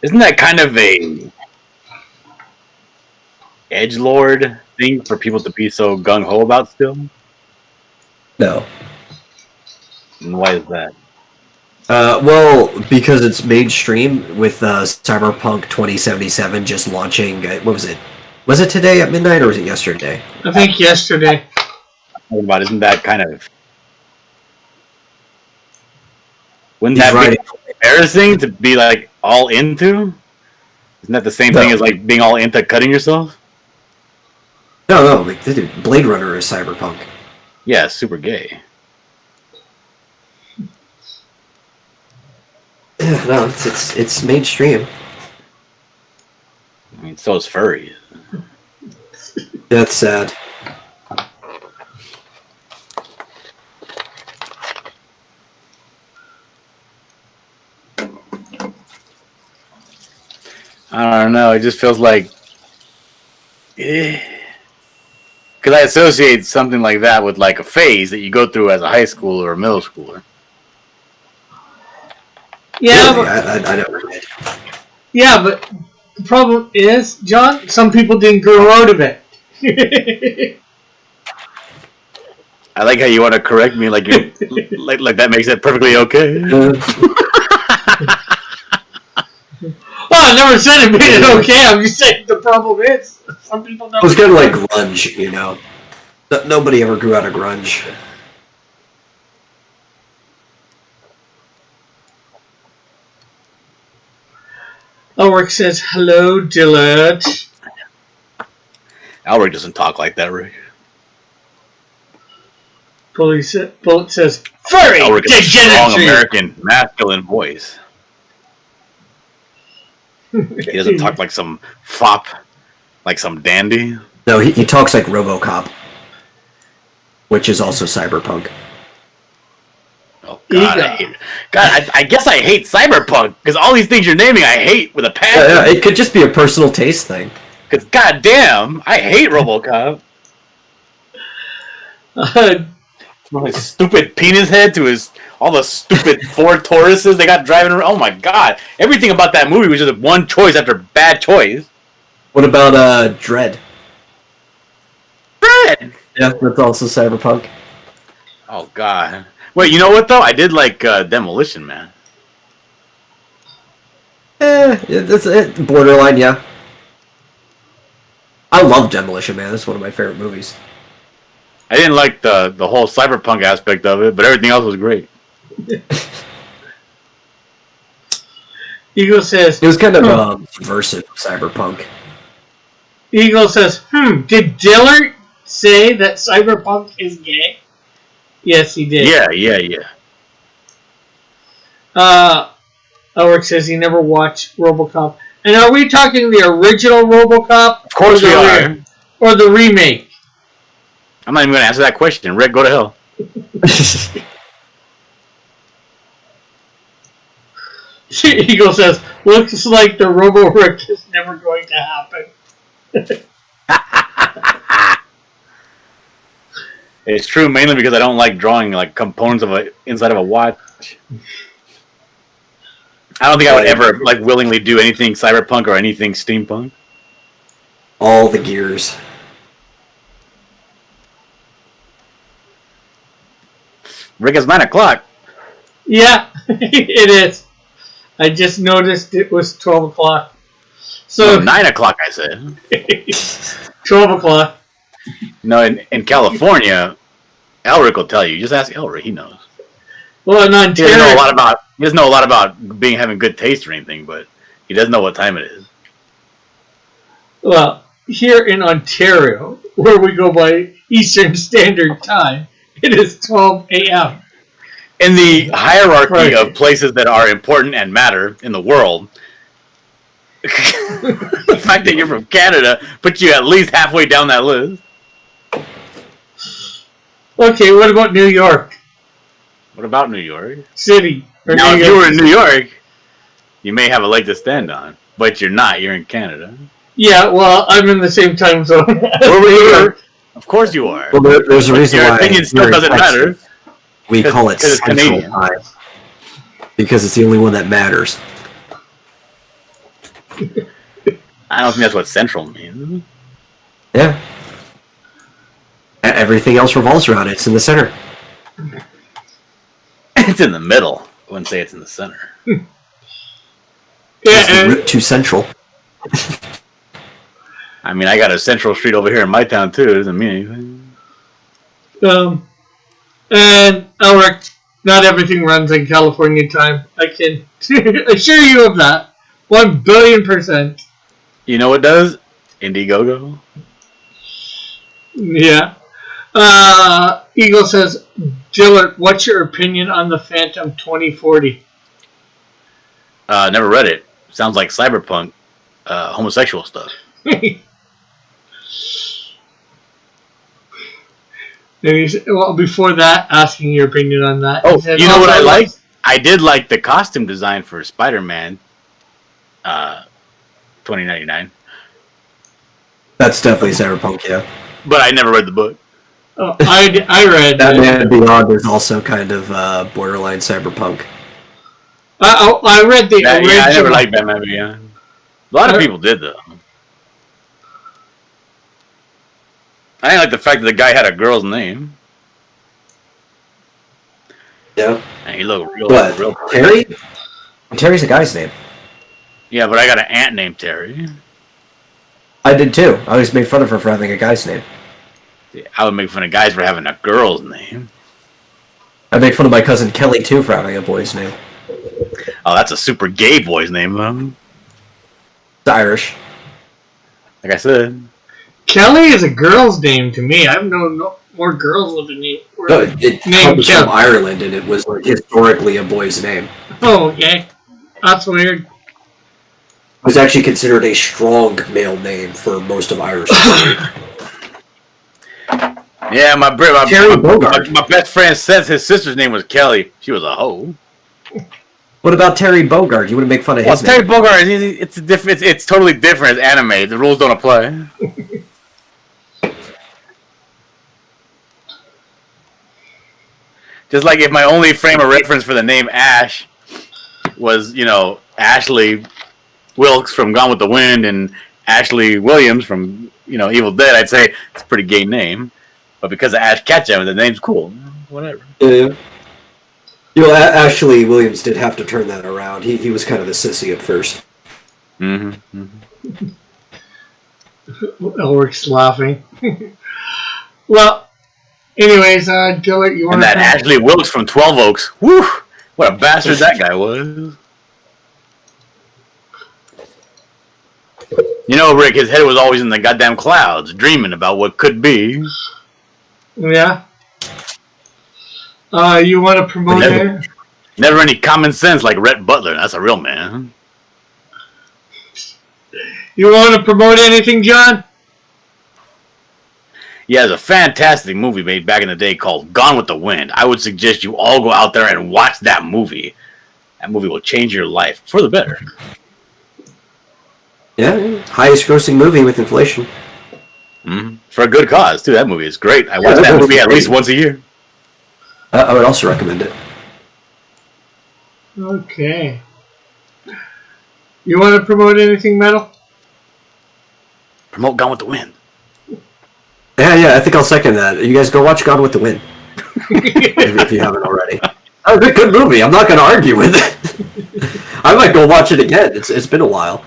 Isn't that kind of a edgelord thing for people to be so gung ho about still? No. And why is that? Well, because it's mainstream with Cyberpunk 2077 just launching. What was it? Was it today at midnight or was it yesterday? I think yesterday. Talking about, isn't that kind of... Wouldn't He's that right. be embarrassing to be like all into? Isn't that the same thing as like being all into cutting yourself? No. Like, dude, Blade Runner is Cyberpunk. Yeah, super gay. Yeah, no, it's mainstream. I mean, so is furry. That's sad. I don't know. It just feels like, because I associate something like that with like a phase that you go through as a high schooler or a middle schooler. Yeah, Really? but, I never did. yeah, but the problem is, John, some people didn't grow out of it. I like how you want to correct me, like you're like that makes it perfectly okay. Well, I never said it made it okay. I'm just saying the problem is some people don't. It was kind of like grunge, you know. Nobody ever grew out of grunge. Ulrich says, hello, Dillard. Alric doesn't talk like that, Rick. Bullet says, furry Alric is a strong degeneracy. American masculine voice. He doesn't talk like some fop, like some dandy. No, he talks like RoboCop, which is also cyberpunk. Oh God, I hate it. God, I guess I hate cyberpunk because all these things you're naming I hate with a passion. Yeah, it could just be a personal taste thing. Because goddamn, I hate RoboCop. From his stupid penis head to his all the stupid Ford Tauruses they got driving around. Oh my God, everything about that movie was just one choice after bad choice. What about Dread? Dread. Yeah, that's also cyberpunk. Oh God. Wait, you know what though? I did like Demolition Man. That's it. Borderline, yeah. I love Demolition Man. That's one of my favorite movies. I didn't like the whole cyberpunk aspect of it, but everything else was great. Eagle says, It was kind of subversive cyberpunk. Eagle says, did Dillard say that cyberpunk is gay? Yes, he did. Yeah. Ulrich says he never watched RoboCop. And are we talking the original RoboCop? Of course we are. Or the remake? I'm not even going to answer that question. Rick, go to hell. Eagle says, looks like the Robo Rick is never going to happen. It's true mainly because I don't like drawing like components of inside of a watch. I don't think I would ever like willingly do anything cyberpunk or anything steampunk. All the gears. Rick, it's 9 o'clock. Yeah, it is. I just noticed it was 12 o'clock. So No, 9 o'clock, I said. 12 o'clock. No, in California, Elric will tell you. Just ask Elric; he knows. Well, in He Ontario, doesn't know a lot about having good taste or anything, but he does know what time it is. well, here in Ontario, where we go by Eastern Standard Time, it is 12 a.m. In the hierarchy Right. of places that are important and matter in the world, the fact that you're from Canada puts you at least halfway down that list. Okay, what about New York What about New York? City? Or Now, New if you York were in New York, you may have a leg to stand on, but you're not. You're in Canada. Yeah, well, I'm in the same time zone. Where were you? Of course you are. Well, there's a reason Your why opinion still here in doesn't Texas, matter. We call it 'cause it's Central Canadian. Time. Because it's the only one that matters. I don't think that's what central means. Yeah. Everything else revolves around it. It's in the center. It's in the middle. I wouldn't say it's in the center. It's Yeah, the route to Central. I mean, I got a central street over here in my town too. It doesn't mean anything. and Elric, not everything runs in California time. I can assure you of that. 1,000,000,000%. You know what does? Indiegogo. Yeah. Eagle says, Dillard, what's your opinion on the Phantom 2040? Never read it. Sounds like cyberpunk, homosexual stuff. And he said, well, before that, asking your opinion on that. Oh, he said, you know what I also like? I did like the costume design for Spider-Man $20.99. That's definitely Cyberpunk, yeah. But I never read the book. Oh, I read Batman Beyond is also kind of borderline Cyberpunk. I read the original. Yeah, I never liked Batman Beyond. A lot of people did, though. I didn't like the fact that the guy had a girl's name. Yeah. And he looked real. What? Terry? Terry's a guy's name. Yeah, but I got an aunt named Terry. I did too. I always made fun of her for having a guy's name. I would make fun of guys for having a girl's name. I make fun of my cousin Kelly too for having a boy's name. Oh, that's a super gay boy's name, though. It's Irish. Like I said. Kelly is a girl's name to me. I've known no more girls with a name. No, it comes from Ireland, and it was like historically a boy's name. Oh, okay. That's weird. It was actually considered a strong male name for most of Irish history. Yeah, my Bogard. best friend says his sister's name was Kelly. She was a hoe. What about Terry Bogard? You wouldn't make fun of his Terry name. Bogard, it's different. It's totally different as anime. The rules don't apply. Just like if my only frame of reference for the name Ash was, Ashley Wilkes from Gone with the Wind and Ashley Williams from, Evil Dead, I'd say it's a pretty gay name. But because of Ash Ketchum, the name's cool. Whatever. Yeah. Ashley Williams did have to turn that around. He was kind of the sissy at first. Mm-hmm. Elric's laughing. Well, anyways, Gillett, you want And that Ashley Wilkes from 12 Oaks. Whew! What a bastard that guy was. Rick, his head was always in the goddamn clouds, dreaming about what could be. Yeah. You want to promote it? Never any common sense like Rhett Butler. That's a real man. You want to promote anything, John? Yeah, there's a fantastic movie made back in the day called Gone with the Wind. I would suggest you all go out there and watch that movie. That movie will change your life for the better. Yeah, highest grossing movie with inflation. Mm-hmm. For a good cause, too. That movie is great. I watch that movie at least once a year. I would also recommend it. Okay. You want to promote anything, Metal? Promote Gone with the Wind. Yeah, I think I'll second that. You guys go watch Gone with the Wind. if you haven't already. Oh, good movie. I'm not going to argue with it. I might go watch it again. It's been a while.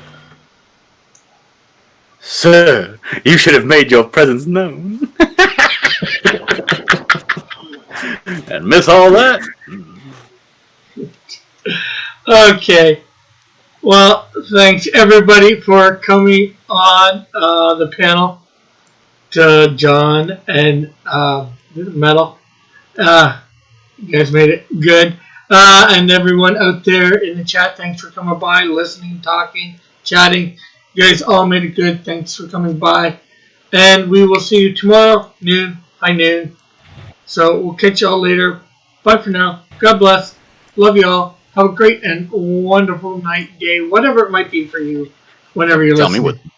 Sir, you should have made your presence known. And miss all that. Okay. Well, thanks everybody for coming on the panel. To John and Metal. You guys made it good. And everyone out there in the chat, thanks for coming by, listening, talking, chatting. You guys all made it good. Thanks for coming by. And we will see you tomorrow, high noon. So we'll catch y'all later. Bye for now. God bless. Love y'all. Have a great and wonderful night, day, whatever it might be for you, whenever you're listening. Tell me what